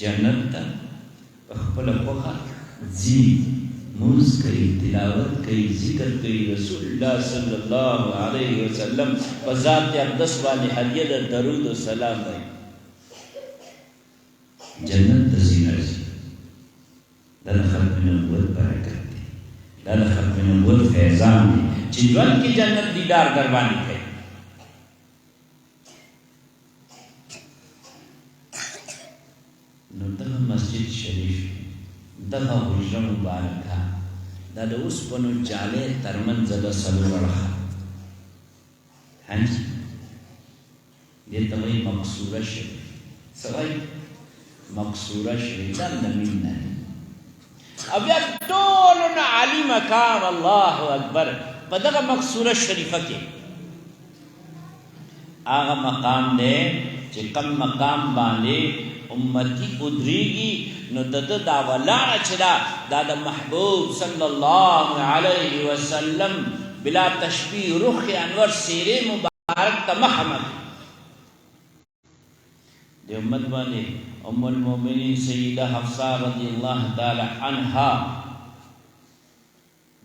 جنت ته په خپله خوښه ځي مونځ کوي تلاوت کوي ذکر کوي رسول الله صلی الله علیه وسلم په ذات اقدس باندې هدیه د درود و سلام دی جنت ته ځي راځي. دا د ختم نبوت برکت دی دا د ختم نبوت فیضان دی چې ژوند کې جنت دیدار در باندې کوي. نو دغه مسجد شریف دغه حجره مبارکه دا د اوسپنو جالۍ ترمنځ د څلور اړخه دې ته وایي مقصوره شریف. څه وایي مقصوره شریف دا د مین نه دی. اب یا ټولونه عالی مقام الله اکبر په دغه مقصوره شریفه کې هغه مقام دی چې کم مقام باندې امتی ادریږي نو د ده دا ولاړه چې دا د محبوب صلی الله علیه وسلم بلا تشبیه رخ انور سیرې مبارک ته مخامخ دی امت باندې ام المؤمنین سیدہ حفصہ رضی اللہ تعالی عنہا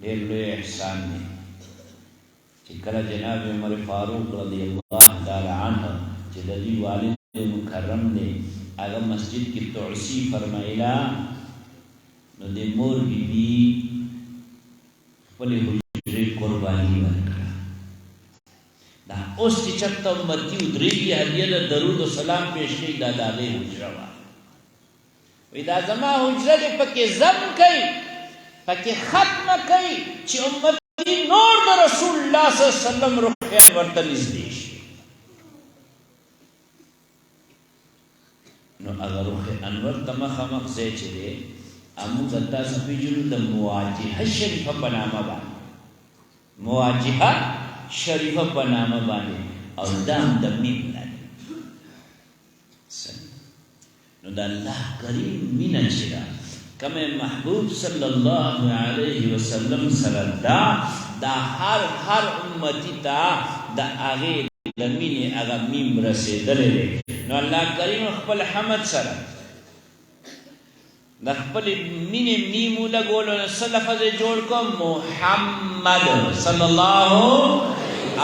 ډېر لوی احسان دی چې کله جناب عمر فاروق رضی اللہ تعالی عنہ چې د دوی والد مکرم دی هغه مسجد کې توصی فرمایلا نو د مور بیبي خپلې حجرې قرباني ورکړه. دا اوس چې چېرته امتي ودرېږي هدیه د درود و سلام پیش کوي دا د هغې حجره وه وی دا زما حجره دی پکې ضم کوي پکې ختمه کوي چې امتي نور د رسول الله صلی الله علیه وسلم رخ انور ته نږدې شي. نو هغه رخ انور ته مخامخ ځای چې دی موږ تاسو پېژنو د مواجهه شریفه په نامه باندې مواجهه شریفه په نامه باندې او دام د مین نه نو د الله کریم مینه چې ده کومه محبوب صلی الله علیه وسلم سره دا هر امتی ته د هغې د مینې هغه میم رسېدلی دی. نو الله کریم خپل حمد سره د خپل مینې میم ولګولو نه څه لفظ یې جوړ کړو محمد صلی الله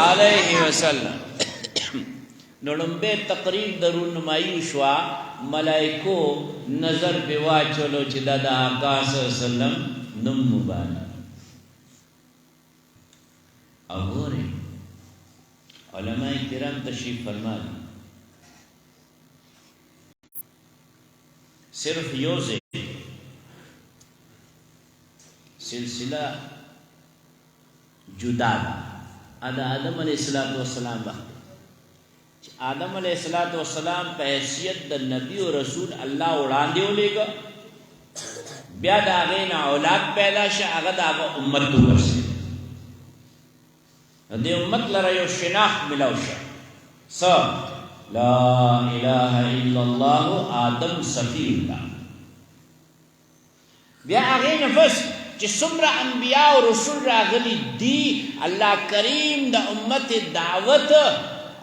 علیه وسلم. نو لومبی تقریر د رونمایي وشوه ملایکو نظر پې واچولو چې دا د آقا صلی الله علیه وسلم نم مبارک او گورے علماء کرام تشریف فرمائی صرف یوزے سلسلہ جدا ادا آدم علیہ السلام وقت آدم علیہ السلام په حیثیت د نبی او رسول الله وړاندې ولېږه بیا د هغې نه اولاد پیدا شه هغه د هغه امت ته ورسېد دې امت لره یو شناخت ملاو شه څه لا اله الا الله آدم صفی الله بیا هغې نه پس چې څومره انبیا او رسول راغلي دي الله کریم د امت دعوت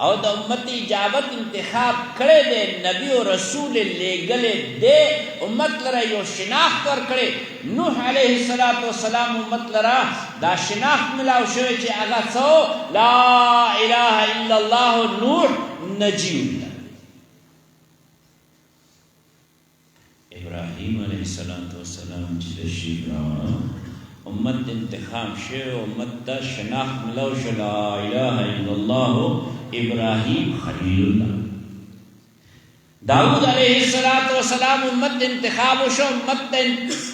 او د امت اجابت انتخاب کړی دی نبی او رسول لېږلی دی امت لره یو شناخت ورکړی نوح علیه السلام امت لره دا شناخت ملاو شوی چې هغه څه لا اله الا الله نوح نجی الله ابراهیم علیه السلام چې تشریف راوړه امت انتخاب شوی امت ته شناخت ملاو شو لا اله الا الله ابراہیم خلیل اللہ داؤد علیہ السلام امت انتخاب شو امت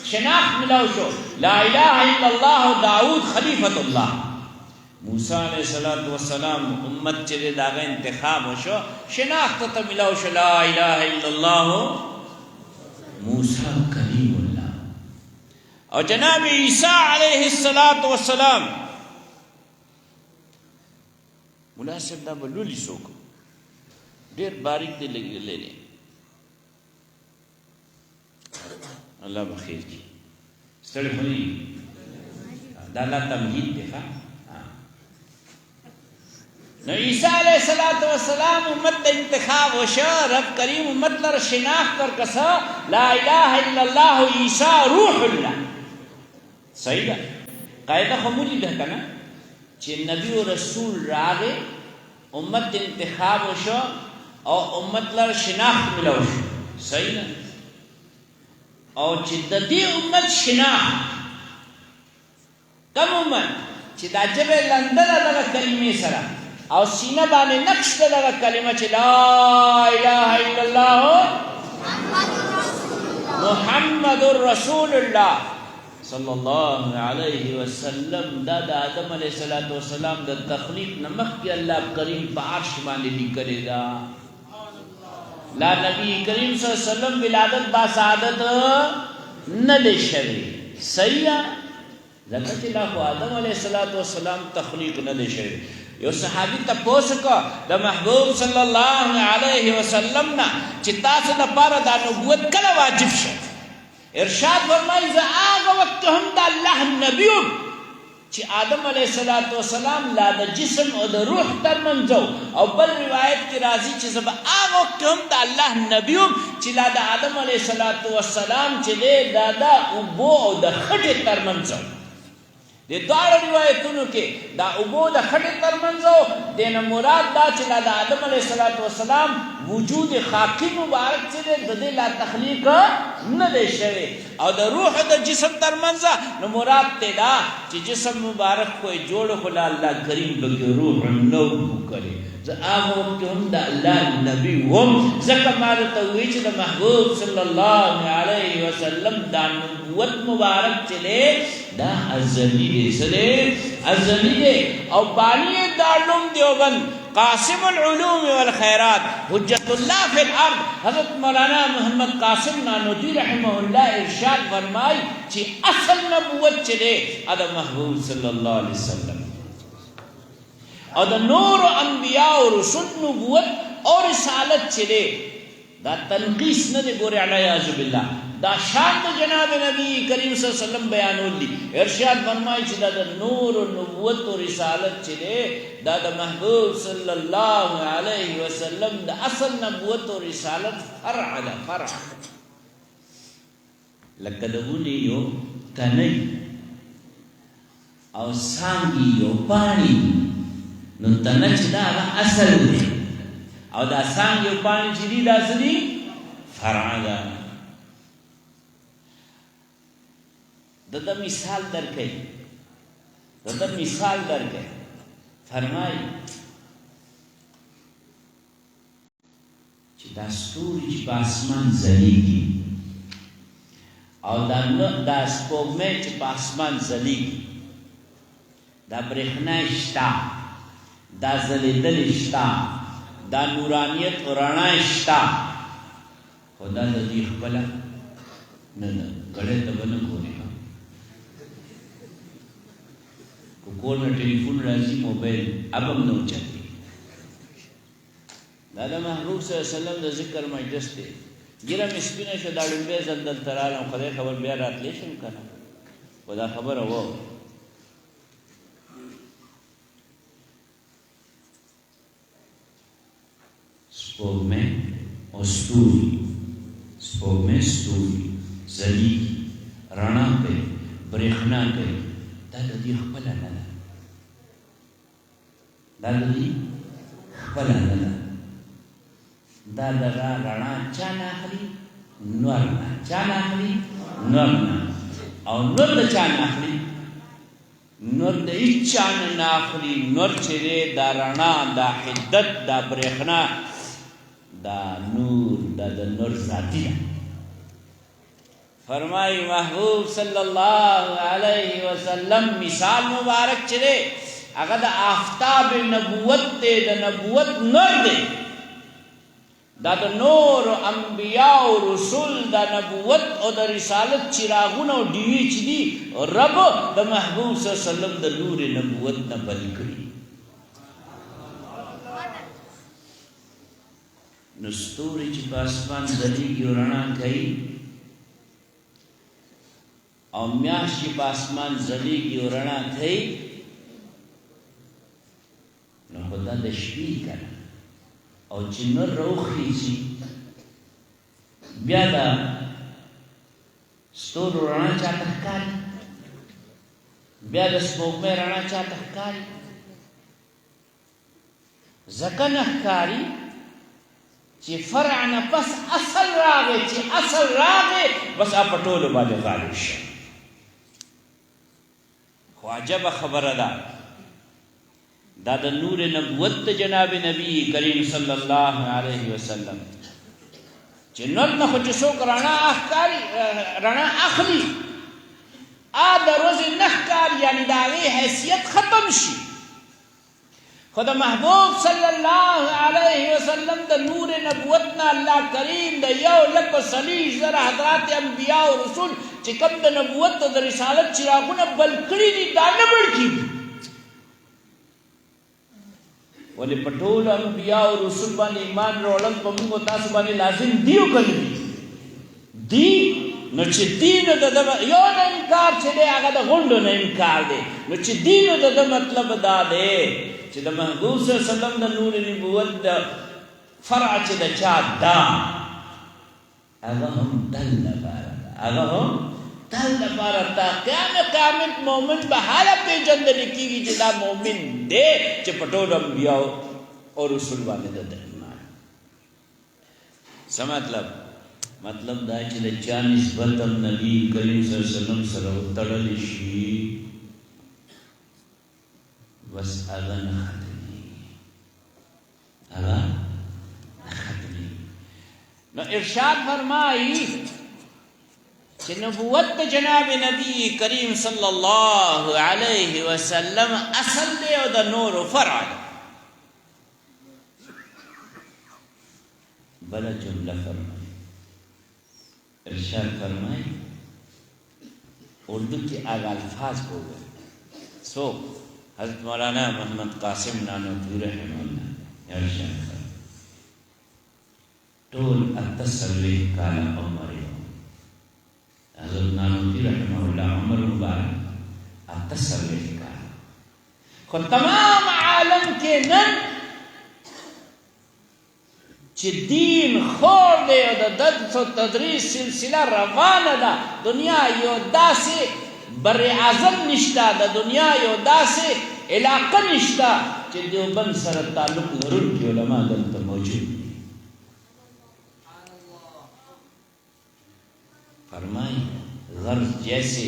شناخت ملاو شو لا الہ الا اللہ داؤد خلیفت اللہ موسیٰ علیہ السلام امت چلے داغا انتخاب شو شناخت تا ملاو شو لا الہ الا اللہ موسیٰ کلیم اللہ اور جناب عیسیٰ علیہ السلام مناسب دا بلولی سوک دیر باریک دے لگی لے لے اللہ بخیر کی سڑی خلی دا اللہ تمہید دیکھا نو عیسیٰ علیہ السلام امت انتخاب وشا رب کریم امت لر شناخت کر کسا لا الہ الا اللہ عیسیٰ روح اللہ صحیح دا قائدہ خمولی دہتا نا چې نبی و رسول راغه امت انتخاب وشو او امت لر شناخت ملو شو صحیح نه او چې د دې امت شناخت کوم امت چې دا جبه لندن دغه کلمې سره او سینه باندې نقش دغه کلمه چې لا اله الا الله محمد رسول الله صلی اللہ علیہ وسلم دا آدم علیہ السلام دا تخلیق نمخ کی اللہ کریم پا عرش مانے لکھلے دا لا نبی کریم صلی اللہ علیہ وسلم ولادت با سعادت ندے شوی صحیح ذکر چلا کو آدم علیہ السلام تخلیق ندے شوی یو صحابی تا پوسکا دا محبوب صلی اللہ علیہ وسلم نا چتا سے دا پارا دا نبوت کلا واجب شوی ارشاد فرمائی زا آغا وقت ہم دا اللہ نبیوں چی آدم علیہ السلام لا دا جسم او دا روح تر منزو او بل روایت کی رازی چی زبا آغا وقت ہم دا اللہ نبیوں چی لا دا آدم علیہ السلام چی دے دا دا ابو او دا خٹ تر منزو دے دوار روایتونو کے دا ابو دا خٹ تر منزو دینا مراد دا چی لا دا آدم علیہ السلام وجود خاکی مبارک سے دے لا تخلیق نہ دے شوے او دا روح دا جسم تر منزا نو مراد تے دا چی جسم مبارک کوئی جوڑ خلا اللہ کریم بکی روح نو کرے زا آغا وقت ہم دا اللہ نبی ہم زکا مارتا ہوئی چی دا محبوب صلی اللہ علیہ وسلم دا نبوت مبارک چلے دا ازلی دے سلے ازلی دے او بانی دارلوم دیوبند قاسم العلوم والخیرات حجت اللہ فی الارض حضرت مولانا محمد قاسم نانوتی رحمہ اللہ ارشاد فرمائی چی اصل نبوت چلے ادھا محبوب صلی اللہ علیہ وسلم ادھا نور و انبیاء و رسول نبوت اور رسالت چلے دا تنقیس نہ دے گورے علیہ عزب اللہ دا شان دا جناب نبی کریم صلی اللہ علیہ وسلم بیانون لی ارشاد فرمائی چی دا نور و نبوت و رسالت چلے دا محبوب صلی اللہ علیہ وسلم دا اصل نبوت و رسالت فرع دا فرع لکدونی یو تنی او سانگی یو پانی نو تنچ دا اصل دے او دا سانگی یو پانی چی دی دا سدی فرع دا د مثال درکې د مثال درکې فرمای چې دا ستوري چې په اسمان ځلېږي او دا سپوږمۍ چې په اسمان ځلېږي دا برېښنا شته دا ځلېدل شته دا نورانیت رڼا شته خو دا د دوی خپله نه ده ګړی ته به نه ګورې که کور نه ټلیفون راځي موبایل اب هم نه اوچتېږي دا د محبوب صلی الله علیه وسلم د ذکر مجلس دی ګیره مې سپینه شوه دا لومبی ځل دلته راغلم خدای خبر بیا راتلی شم که نه خو دا خبره واوره سپوږمۍ او ستوري سپوږمۍ ستوري ځلېږي رڼا کوي برېښنا کوي دا د دوی خپله نه ده دا د دوی خپله نه ده دا د رڼا چا نه اخلي نور نه چا نه اخلي نور نه او نور د چا نه اخلي نور د هیچا نه اخلي نور چې دی دا رڼا دا حدت دا برېښنا دا نور دا د نور ذاتی ده فرمائی محبوب صلی اللہ علیہ وسلم مثال مبارک چې دی هغه د آفتاب نبوت دی د نبوت نور دی دا د نور انبیاء او رسول د نبوت او د رسالت چراغونه او ډیوې چې دي رب د محبوب صلی الله علیه وسلم د نور نبوت نه بل کړي نو ستوري چې په اسمان ځلېږي او رڼا کوي او میاشت چې په اسمان ځلېږي او رڼا کوي نو خو دا د شپې که نه او چې نور راوخېږي بیا د ستورو رڼا چاته ښکاري بیا د سپوږمۍ رڼا چاته ښکاري ځکه نه ښکاري چې فرع نه پس اصل راغی چې اصل راغی بس په ټولو باندې غالب شي خو عجبه خبره ده دا د نور نبوت د جناب نبی کریم صلی الله علیه وسلم چې نور نه خو چې څوک رڼا اخلي د ورځې نه ښکاري یعنې د هغې حیثیت ختم شي خو د محبوب صلی الله علیه وسلم د نور نبوت نه الله کریم د 1,40,000 حضرات انبیاء او رسول چې کوم د نبوت او د رسالت چراغونه بل کړي دي دا نه بل کېږي ولې په ټولو انبیاء او رسول باندې ایمان راوړل په موږ او تاسو باندې لازم دي او که نه دي نو چې دی نو د ده یو نه انکار چې دی هغه د غونډو نه انکار دی نو چې دی نو د ده مطلب دا دی چې د محبوب صلی الله علیه وسلم د نور نبوت د فرع چې د چا دا هغه هم دل لپاره ده هغه هم دل لپاره ده قیامت مومن به هله پېژندل کېږي چې دا مومن دی چې په ټولو انبیاو او رسول باندې د ده ایمان څه مطلب دا چې د چا نسبت نبی کریم صلی الله علیه وسلم سره وتړلی شي بس هغه نه ختمېږي نو ارشاد فرمایي چې نبوت د جناب نبی کریم صلی الله علیه وسلم اصل دی او د نور فرع دی بله جمله فرمایي ارشاد فرمائے اردو کے آگا الفاظ ہو گئے سو حضرت مولانا محمد قاسم نانوتوی رحمہ اللہ ارشاد فرمائے ٹول التسلی کالا عمر حضرت نانوتوی رحمہ اللہ عمر مبارک التسلی کالا خود تمام عالم کے نن چې دین خور دی او د درس او تدریس سلسله روانه ده دنیا یو داسې بر اعظم نشته د دنیا یو داسې علاقه نشته چې دیوبند سره تعلق لرونکي علما دلته موجود دي فرمائیں غرض جیسے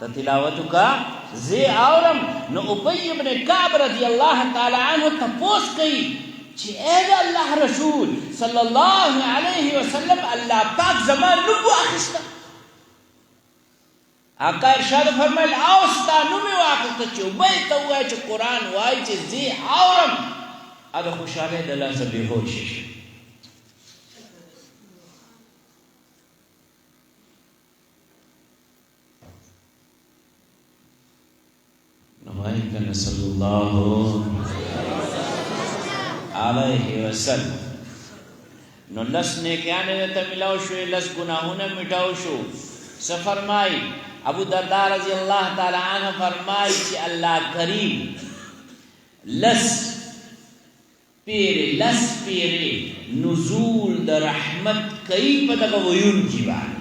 تلاوت کا زی اورم نو ابی ابن کعب رضی اللہ تعالی عنہ تپوس کئی چی اے دا اللہ رسول صلی اللہ علیہ وسلم اللہ پاک زمان نبو آخستا آقا ارشاد فرمائل آوستا نمی واقعتا چی ابی تاوئی چی قرآن وائی چی زی اورم ادا خوشالے دلہ سے بے ہوشش نمائی کن صلی اللہ علیہ وسلم نو لس نیکیانے دیتا ملاو شو لس گناہونا مٹاو شو سفرمائی ابو درداء رضی اللہ تعالی عنہ فرمائی چی اللہ کریم لس پیرے نزول در رحمت کئی پتک ویون کی بانی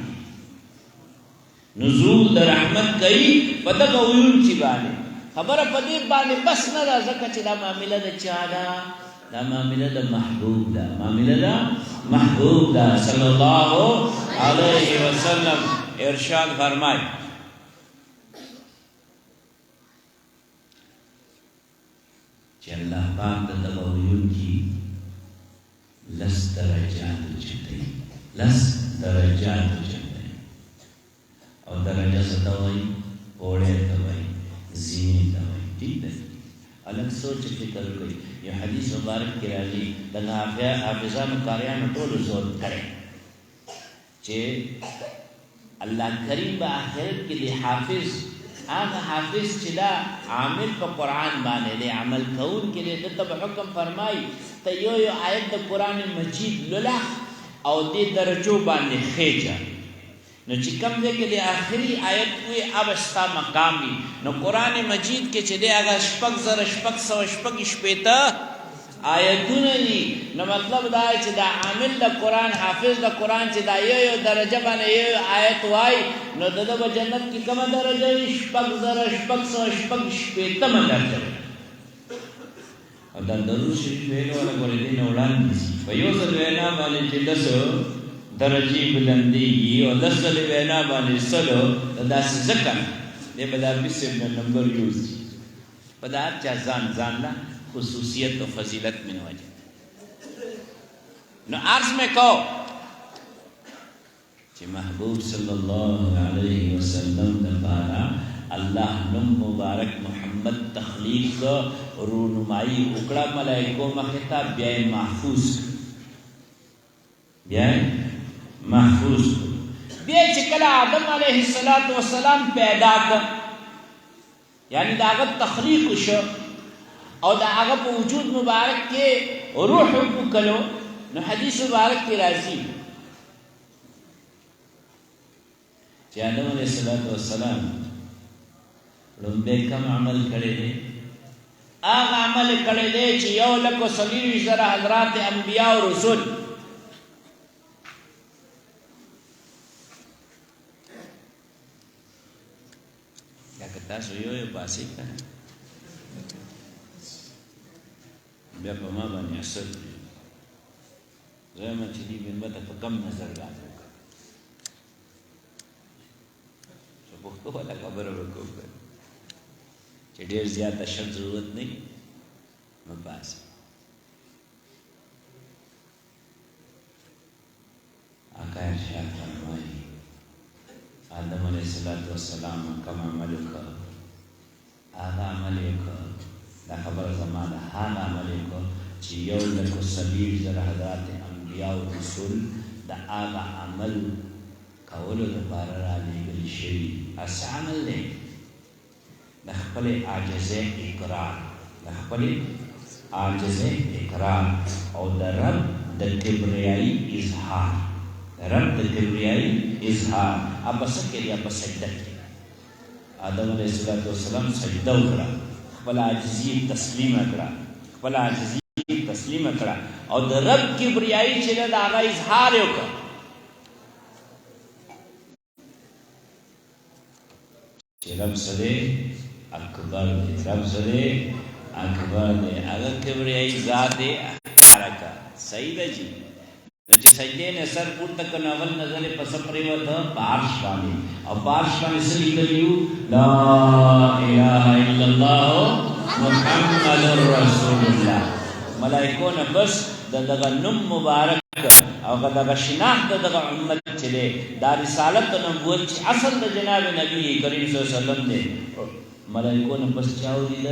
نزول در رحمت کئی پتک ویون کی بانی خبر پدیر باندې بس نه را زکه چې دا معامله د چا ده دا معامله د محبوب ده معامله د محبوب ده صلی الله علیه وسلم ارشاد فرمای چې الله پاک د تبویون کی لس درجات چته لس درجات چته او درجه ستوي اوړه توي زینی دوئی ٹھیک ہے الگ سوچ فکر کوئی یہ حدیث مبارک کی راضی لگا حافظان و کاریان طول زور کرے چھے اللہ کریم با آخرت کے لئے حافظ آگا حافظ چلا عامل پا قرآن بانے دے عمل کون کے لئے دتا حکم فرمائی تا یو آیت دا قرآن مجید للا او دے درجو بانے خیجا نو چې کم دے کے لئے آخری آیت کوئی اب استا مقامی نو قرآن مجید کے چھ دے اگا شپک زر شپک سو شپک شپیتا آیتون دی نو مطلب دا ہے چھ دا عامل دا قرآن حافظ دا قرآن چھ دا یو درجہ بانے یو آیت وائی نو دا با جنت کی کم درجہ شپک زر شپک سو شپک شپیتا من درجہ اور دا درو شریف ویلو والا کولی دین اولان دیسی فیوزد وینا بانے چلسو درجی بلندی گی اور لسل وینا بانی سلو دا سی زکر دے بدا بیس ابن نمبر یوز بدا چا زان لا خصوصیت و فضیلت من وجہ نو عرض میں کہو چی محبوب صلی اللہ علیہ وسلم دفارا اللہ نم مبارک محمد تخلیق رونمائی اکڑا ملائکو مخطا بیائے محفوظ بیائے محفوظ بے چکل آدم علیہ السلام پیدا کر یعنی داغت تخلیق شو او داغت وجود مبارک کے روح کو کلو نو حدیث مبارک کی راضی کہ آدم علیہ السلام لنبے کم عمل کرے دے آغا عمل کرے دے چی یو لکو صلیل ذرا حضرات انبیاء و رسول تاسو یو باسی کنه بیا په ما باندې اثر زما چې دی بن بته په کم نظر راځي څه په ولا خبره وکړه چې ډیر زیات شرط ضرورت نه نو بس آقا ارشاد فرمایي آدم علیہ السلام کم عمل کر آغا عمل کر دا خبر زمان حال عمل کر چی یو لکو سبیر زر حضرات انبیاء و رسول دا آغا عمل کولو دا بارر علی گلی شوی اس عمل لے دا خپل عاجز اقرار دا خپل عاجز اقرار او دا رب دا کبریائی اظہار رب دا کبریائی اظہار اب سکے لیا اب سجدہ کی آدم علیہ السلام سجدہ اکڑا خپل عاجزی تسلیم اکڑا خپل عاجزی تسلیم اکڑا اور دا رب کبریائی چلے دا آغا اظہار اکڑا چی رب سدے اکبر دے رب سدے اکبر دے اگر کبریائی ذات دے حرکہ صحیح دا جی چې سجدې نه سر پورته کړه اول نظر په سپرې وته بارش باندې او بارش باندې سړي کړیو لا اله الا الله محمد رسول الله ملائکو نه بس دغه نوم مبارک او دغه شناخت دغه امت چلے دا رسالت او نبوت چې اصل د جناب نبی کریم صلی الله علیه وسلم دی ملائکو نه بس چاو دي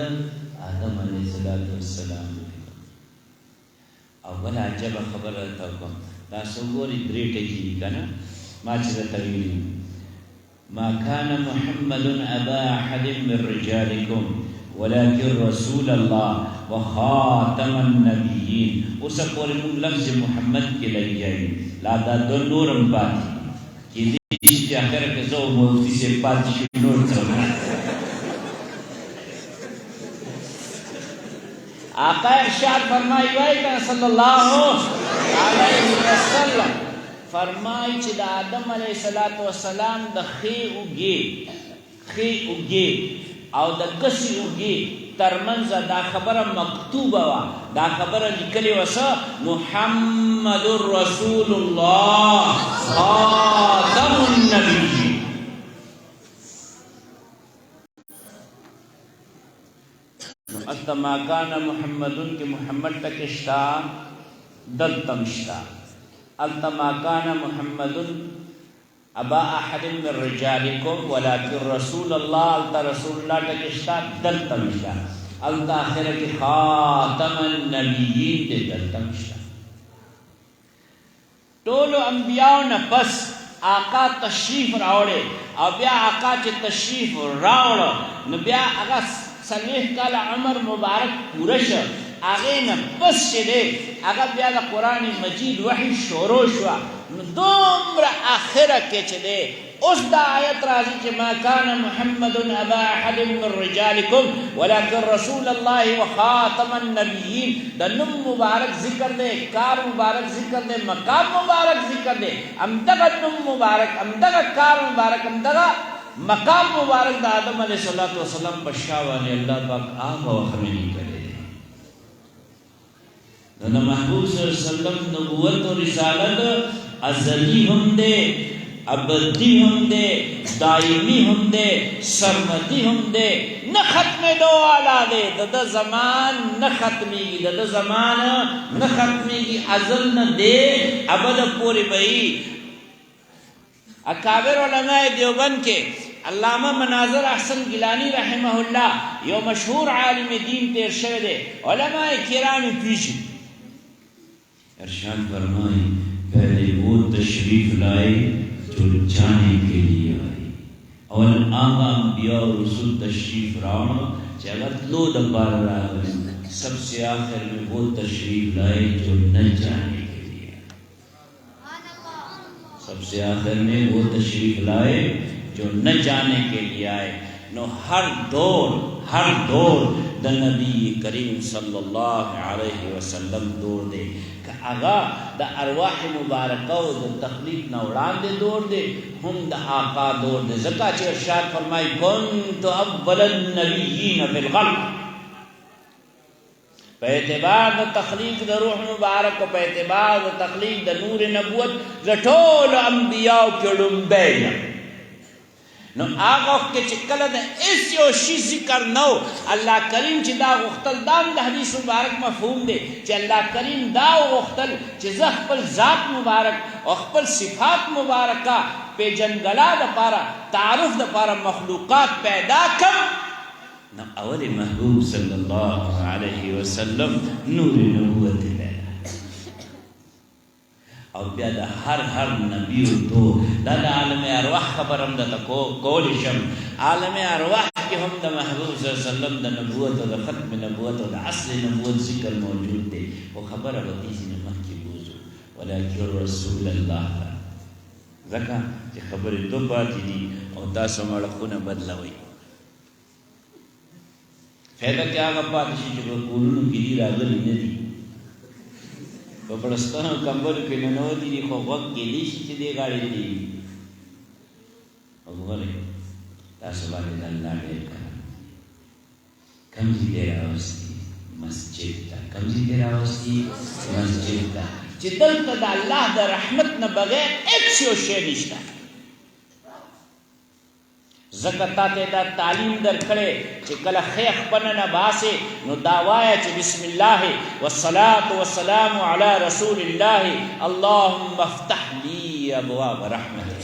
آدم علیه السلام او بل عجب خبره تا کوم دا څوګوري درې ټکی کنه ما چې ته ویلي ما كان محمد ابا احد من رجالكم ولكن رسول الله وخاتم النبيين اوس پورې موږ لفظ محمد کې لګیایي لا دا د نورم پاتې کې دې چې اخر کې زو مولوی سے پاتې نور څه آقا ارشاد فرمائی وائی کہ صلی اللہ علیہ وسلم فرمائی چې د آدم علیہ السلام د خی اوږې او د کسی اوږې ترمنځ دا خبره مکتوبه وه دا خبره لیکلې وه څه محمد رسول الله خاتم النبیین ما كان محمد کہ محمد تک اشتا دلتم اشتا ما كان محمد ابا احد من رجالكم ولكن رسول الله رسول الله تک اشتا دلتم اشتا آخر کی خاتم النبیین دے دلتم اشتا ټولو انبیاء نه پس آقا تشریف راوړي او بیا آقا چې تشریف راوړ نو بیا هغه سلیح کال عمر مبارک پورا شو آغه نه پس چې دی هغه بیا د قرآن مجید وحی شروع شو نو دومره آخره کې چې دی اوس دا آیت راځي چې ما کان محمد ابا احد من رجالکم ولكن رسول الله وخاتم النبیین د نوم مبارک ذکر دی کار مبارک ذکر دی مقام مبارک ذکر دی امدغه نوم مبارک امدغه کار مبارک امدغه مقام مبارک دا آدم علیہ السلام بشاوانے اللہ پاک آب و خمینی کرے دا محبوب صلی اللہ علیہ وسلم نبوت و رسالت ازلی ہم دے ابدی ہم دے دائمی ہم دے سرمدی ہم دے نہ ختم دو آلا دے دا زمان نہ ختمی گی دا زمان نہ ختمی گی ازل نہ دے ابد پوری بئی اکابر علماء دیوبند کے علامہ مناظر احسن گیلانی رحمہ اللہ یو مشہور عالم دین تیر شوی دے علماء کرام پیشی ارشاد فرمائی پہلے وہ تشریف لائے جو جانے کے لیے آئی اول آقا انبیاء و رسول تشریف راونا چاہتا لو دبار راونا سب سے آخر میں وہ تشریف لائے جو نہ جانے کے لیے سب سے آخر میں وہ تشریف لائے جو نہ جانے کے لیے آئے نو ہر دور دا نبی کریم صلی اللہ علیہ وسلم دور دے کہ آغا دا ارواح مبارکہ و دا تخلیق نوران دے دور دے ہم دا آقا دور دے زکا چے ارشاد فرمائی کنت اول النبیین فی الخلق پہ اعتبار دا تخلیق دا روح مبارک و پہ اعتبار دا تخلیق دا نور نبوت زٹول انبیاء کلم بینا نو آغا وقت کے چکل دا اس یو شی ذکر نو اللہ کریم چی دا غختل دام دا حدیث مبارک مفہوم دے چی اللہ کریم دا غختل چی زخپل ذات مبارک اخپل صفات مبارکہ پی جنگلا دا پارا تعارف دا پارا مخلوقات پیدا کم نو اول محبوب صلی اللہ علیہ وسلم نور نبوت لے اور بیا دا ہر نبی تو دا عالم ارواح خبر ہم دا کول شم عالم ارواح کی ہم دا محبوب صلی اللہ علیہ وسلم دا نبوت و دا ختم نبوت و دا اصل نبوت ذکر موجود دے وہ خبر حدیث نمک کی بوزو ولیکن رسول اللہ ذکا کہ خبر دو باتی دی اور دا سمڑکون بدلوئی فیدہ کیا آگا پاتشی جو قولونو گری راگلی ندی په پړستانو کمبل کې ننو دي خو وخت کې دي چې دې غاړي دي وګورئ تاسو باندې الله دې کم دې راوستي مسجد ته کم دې راوستي مسجد ته چې دلته د الله د رحمت نه بغیر هیڅ یو شی نشته. ځکه تا ته دا تعلیم درکړی چې کله خیخ پنه نه باسې نو دا وایه چې بسم الله والصلاة والسلام علی رسول الله اللهم افتح لی ابواب رحمتک.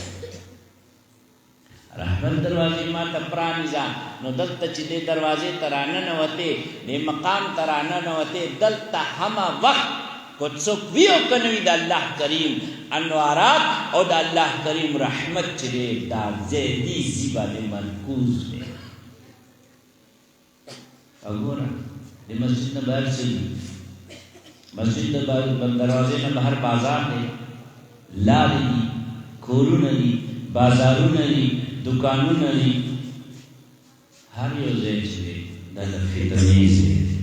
رحمت دروازې ما ته پرانیزه. نو دلته چې دې دروازې ته راننوتې، دې مقام ته راننوتې، دلته همه وخت کو څوک وي او که نه وي د الله کریم انوارات او د الله کریم رحمت چې دی دا ځای دې ځي باندې مرکوز دی. او ګوره د مسجد نه بهر څه دي؟ مسجد د دروازې نه بهر بازار دی، لارې دي، کورونه دي، بازارونه دي، دکانونه دي. هر یو ځای چې دی دا د فتنې ځای دی.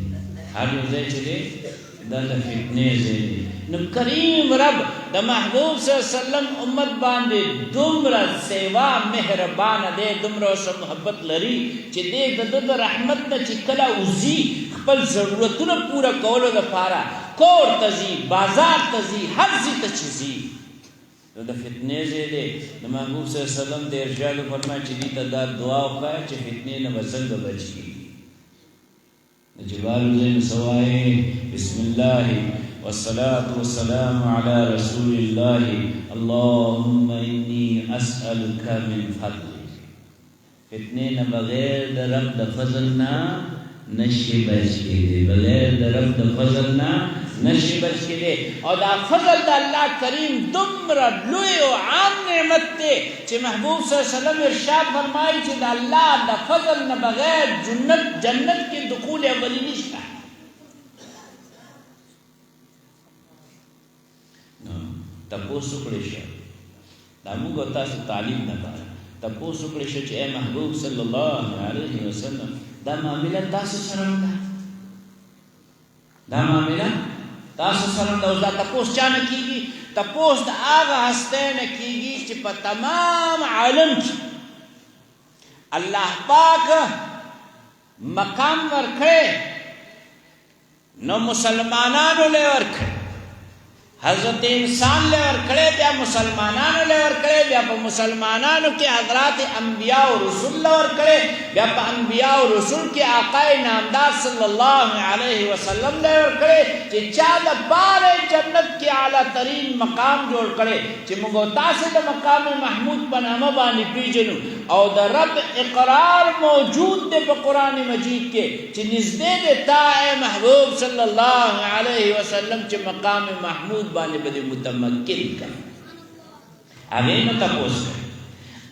هر یو ځای چې دی دا د فتنې ځای دی. نو کریم رب د محبوب صلی الله علیه وسلم امت باندې دومره سیوا مهربانه دی، دومره ورسره محبت لري چې دی د ده د رحمت نه چې کله وځي خپل ضرورتونه پوره کولو دپاره کور ته ځي، بازار ته ځي، هر ځای ته چې ځي نو د فتنې ځای دی. د محبوب صلی الله علیه وسلم د ارشادو فرمایي چې دې ته دا دعا وکړه چې فتنې نه به څنګه بچ کړي. د جبالو ځای نو څه وایې؟ بسم الله والصلاة والسلام على رسول الله اللهم إني أسألك من فضلك. فتنې نه بغیر د رب د فضل نه نشي بچ کېدی، بغیر د رب د فضل نه نشي بچ کېدی. او دا فضل د الله کریم دومره لوی او عام نعمت دی چې محبوب صلی الله علیه وسلم ارشاد فرمایي چې د الله د فضل نه بغیر جنت کې دخول اولی نشته. تپوس وکړی شه، دا موږ او تاسو تعلیم نه کوو. تپوس وکړی شه چې ای محبوب صلی الله علیه وسلم دا معامله تاسو سره وکړه، دا معامله تاسو سره وکړه. اوس دا تپوس چا نه کېږي؟ تپوس د هغه هستی نه کېږي چې په تمام عالم کې الله پاک مقام ورکړی نو مسلمانانو له ورکړی، حضرت انسان لے ورکڑے بیا مسلمانانو لے ورکڑے، بیا پا مسلمانانو کے حضرات انبیاء و رسول لے ورکڑے، بیا پا انبیاء و رسول کے آقائے نامدار صلی اللہ علیہ وسلم لے ورکڑے چی چاہتا بارے جنت کے اعلیٰ ترین مقام جوڑ کرے چی مگو تاسد مقام محمود پنامہ بانی پیجنو او دا رب اقرار موجود دے پا قرآن مجید کے چی نزدے دے تا اے محبوب صلی اللہ علیہ وسلم چی مقام محمود بانے بدے متمکن کر. آگے نہ تپوس کر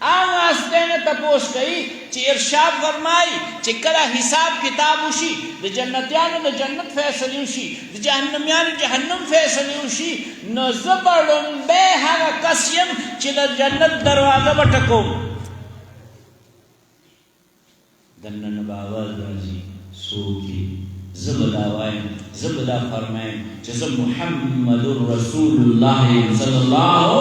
آن واسطے نہ تپوس کئی چی ارشاد فرمائی چی کلا حساب کتاب ہوشی دا جنتیان دا جنت فیصلی ہوشی دا جہنمیان جہنم فیصلی ہوشی نو زبرن بے ہاگا کسیم چی دا جنت دروازہ بٹکو دنن باواز رازی سوکی زبدا وائم زبدا فرمائم جزا محمد رسول اللہ صلی اللہ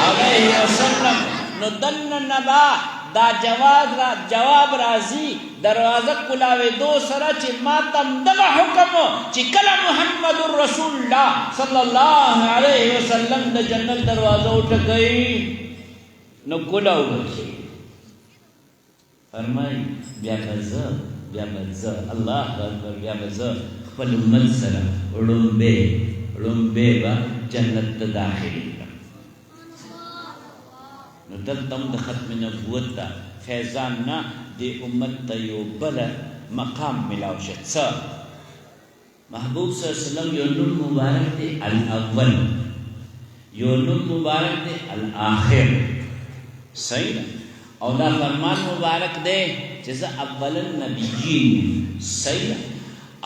علیہ وسلم نو دن نبا دا جواب رازی دروازہ کلاوے دو سرا چی ماتم دغا حکم چی کلا محمد رسول اللہ صلی اللہ علیہ وسلم دا جنت دروازہ اٹھ گئی نو کلاو گئی فرمائی بیا بزا اللہ اکبر بیا بزا خپل امت سره ړومبې به جنت ته داخلي کړم. نو دلته هم د ختم نبوت ته فیضان نه دې امت ته یو بله مقام ملاو شه. څه محبوب صلی الله علیه وسلم یو نوم مبارک دی الاول، یو نوم مبارک دی الاخر. صحیح ده؟ او دا فرمان مبارک دے جزا اول النبیین. صحیح ده؟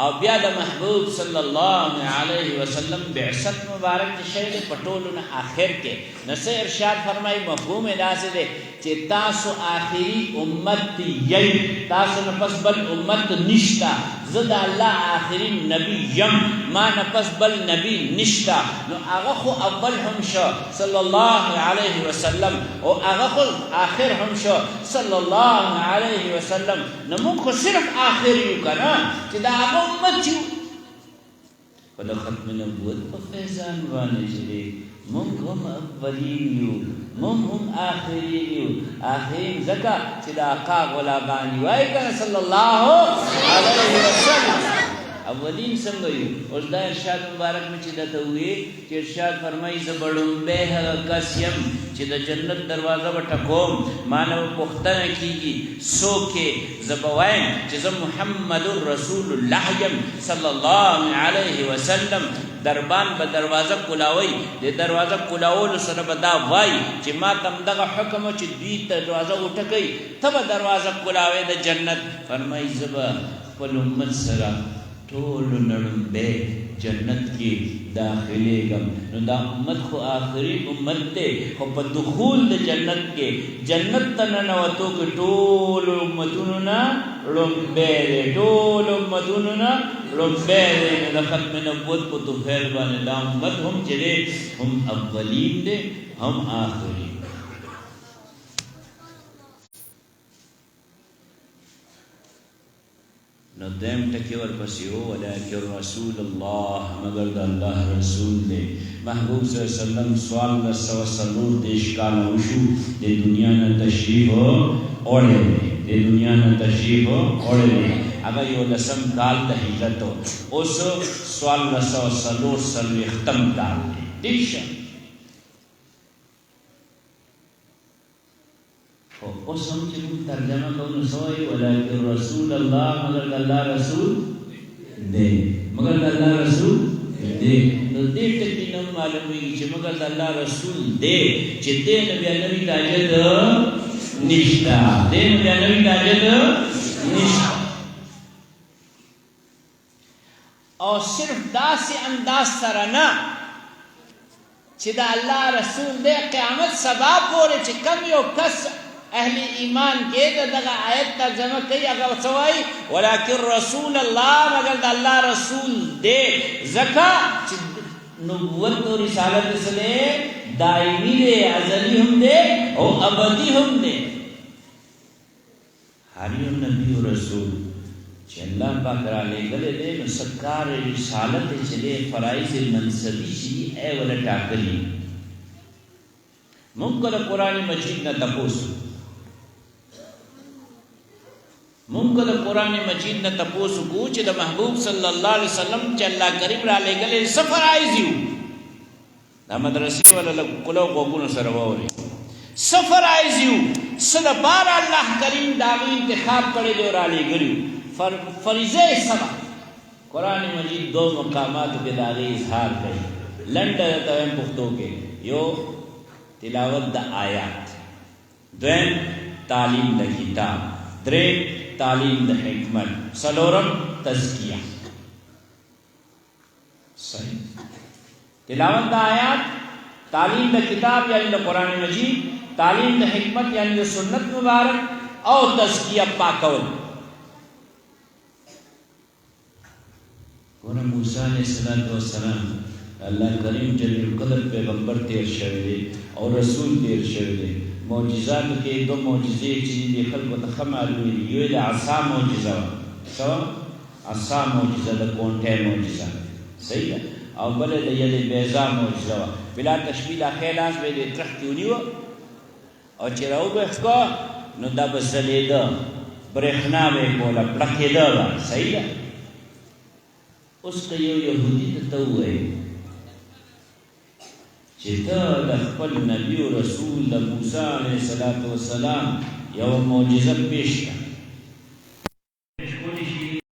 او بیا د محبوب صلی اللہ علیہ وسلم بعثت مبارک شہر پٹولن آخر کے نسے ارشاد فرمائی مفہوم اداسے دے چی تاسو آخری امت یئی تاسو نفس بل امت نشتا زد اللہ آخری نبی یم ما نفس بل نبی نشتا نو آغا خو اول ہم شو صلی اللہ علیہ وسلم او آغا خو آخر ہم شو صلی اللہ علیہ وسلم نمون خو صرف آخری یو کنا چی دا آغا امت چیو په د ختم نبوت په فیضان باندې چې دی مونږ هم اولین یو مونږ هم آخرین یو آخرین ځکه چې د آقا غلامان یو وایي که نه صلی الله علیه وسلم اولین څنګه یو اوس دا ارشاد مبارک مې چې درته وویې چې ارشاد فرمایي زه به ړومبی هغه کس یم چې د جنت دروازه به ټکوم ما نه به پوښتنه کېږي څوک یې زه به وایم چې زه محمد رسول الله یم صلی الله علیه وسلم دربان به دروازه کولاوي د دروازه کولاولو سره به دا وایي چې ما ته همدغه حکم و چې دوی دروازه وټکوي ته به دروازه کولاوې د جنت فرمایي زه به خپل امت سره ټولو نړمبی جنت کې داخلیږم نو دا امت خو آخري امت دی خو په دخول د جنت کې جنت ته ننوتو کې ټولو امتونو نه ړومبی دی ټولو امتونو نه ړومبی دی نو د ختم نبوت په توفیل باندې دا امت هم چې دی هم اولین دی هم آخرین نو دیم ټکی ورپسې و ولکن رسول الله مگر د الله رسول دی محبوب صلی الله علیه وسلم 1440 کاله وشو د دنیا نه تشریف اوړی د دنیا نه تشریف اوړی هغه یو لسم کال د هجرت اوس 1440 ختم کال دی شه اوس هم چې موږ ترجمه کوو نو څه وایي ولکن رسول الله مگر د الله رسول دی مگر د الله رسول دی نو دې ټکي نه معلومیږي چې مگر د الله رسول دی چې دې نه بیا نوي تاجد نشته دې نه بیا نوي تاجد نشته او صرف داسې انداز سره نه چې د الله رسول دی قیامت سبا پورې چې کم یو کس اهل ایمان کې دغه آیت ترجمه کوي هغه څه وایي ولکن رسول الله مگر د الله رسول دی ځکه چې نبوت او رسالت سره دایمي دی ازلی هم دی او ابدي هم دی هر یو نبی او رسول چې الله پاک را لېږلی دی نو سرکار رسالت چې دی فرایض منصبي چې دي ای وله ټاکلي موږ کله قرآن مجید نه تپوس مونږ د قرآن مجید نه تپوس کو چې د محبوب صلی الله علیه وسلم چې الله کریم را لېږلی څه فرایض یو دا مدرسې والا لږ کلو غوږونو سره واوري څه فرایض یو څه دپاره الله کریم د هغې انتخاب کړی دی او را لېږلي فریضه یې څه ده قرآن مجید دو مقاماتو کې د هغې اظهار کوي لنډه درته وایم پښتو کې یو تلاوت د آیات دویم تعلیم د کتاب دریم تعلیم د حکمت څلورم تزکیه صحیح تلاوت د آیات تعلیم د کتاب یعنی د قرآن مجید تعلیم د حکمت یعنی د سنت مبارک او تزکیه پاکول ګوره موسی علیه السلام الله کریم جلیل القدر پیغمبر تیر شوی دی او رسول تیر شوی دی معجزاتو کې دو معجزې چې دي خلکو ته ښه معلومې دي یو یې د عصا معجزه وه څه وه عصا معجزه د کونټۍ معجزه صحیح ده او بله د ید بیضا معجزه وه بلا تشبیه لا ښی لاس به یې د ترختې ونیوه او چې راوبېښکه نو دا به ځلېده برېښنا به یې کوله پړقېده به صحیح ده اوس که یو یهودي ته ته ووایې چې ته د خپل نبي او رسول د موسی علیه السلام یو معجزه پیش کړه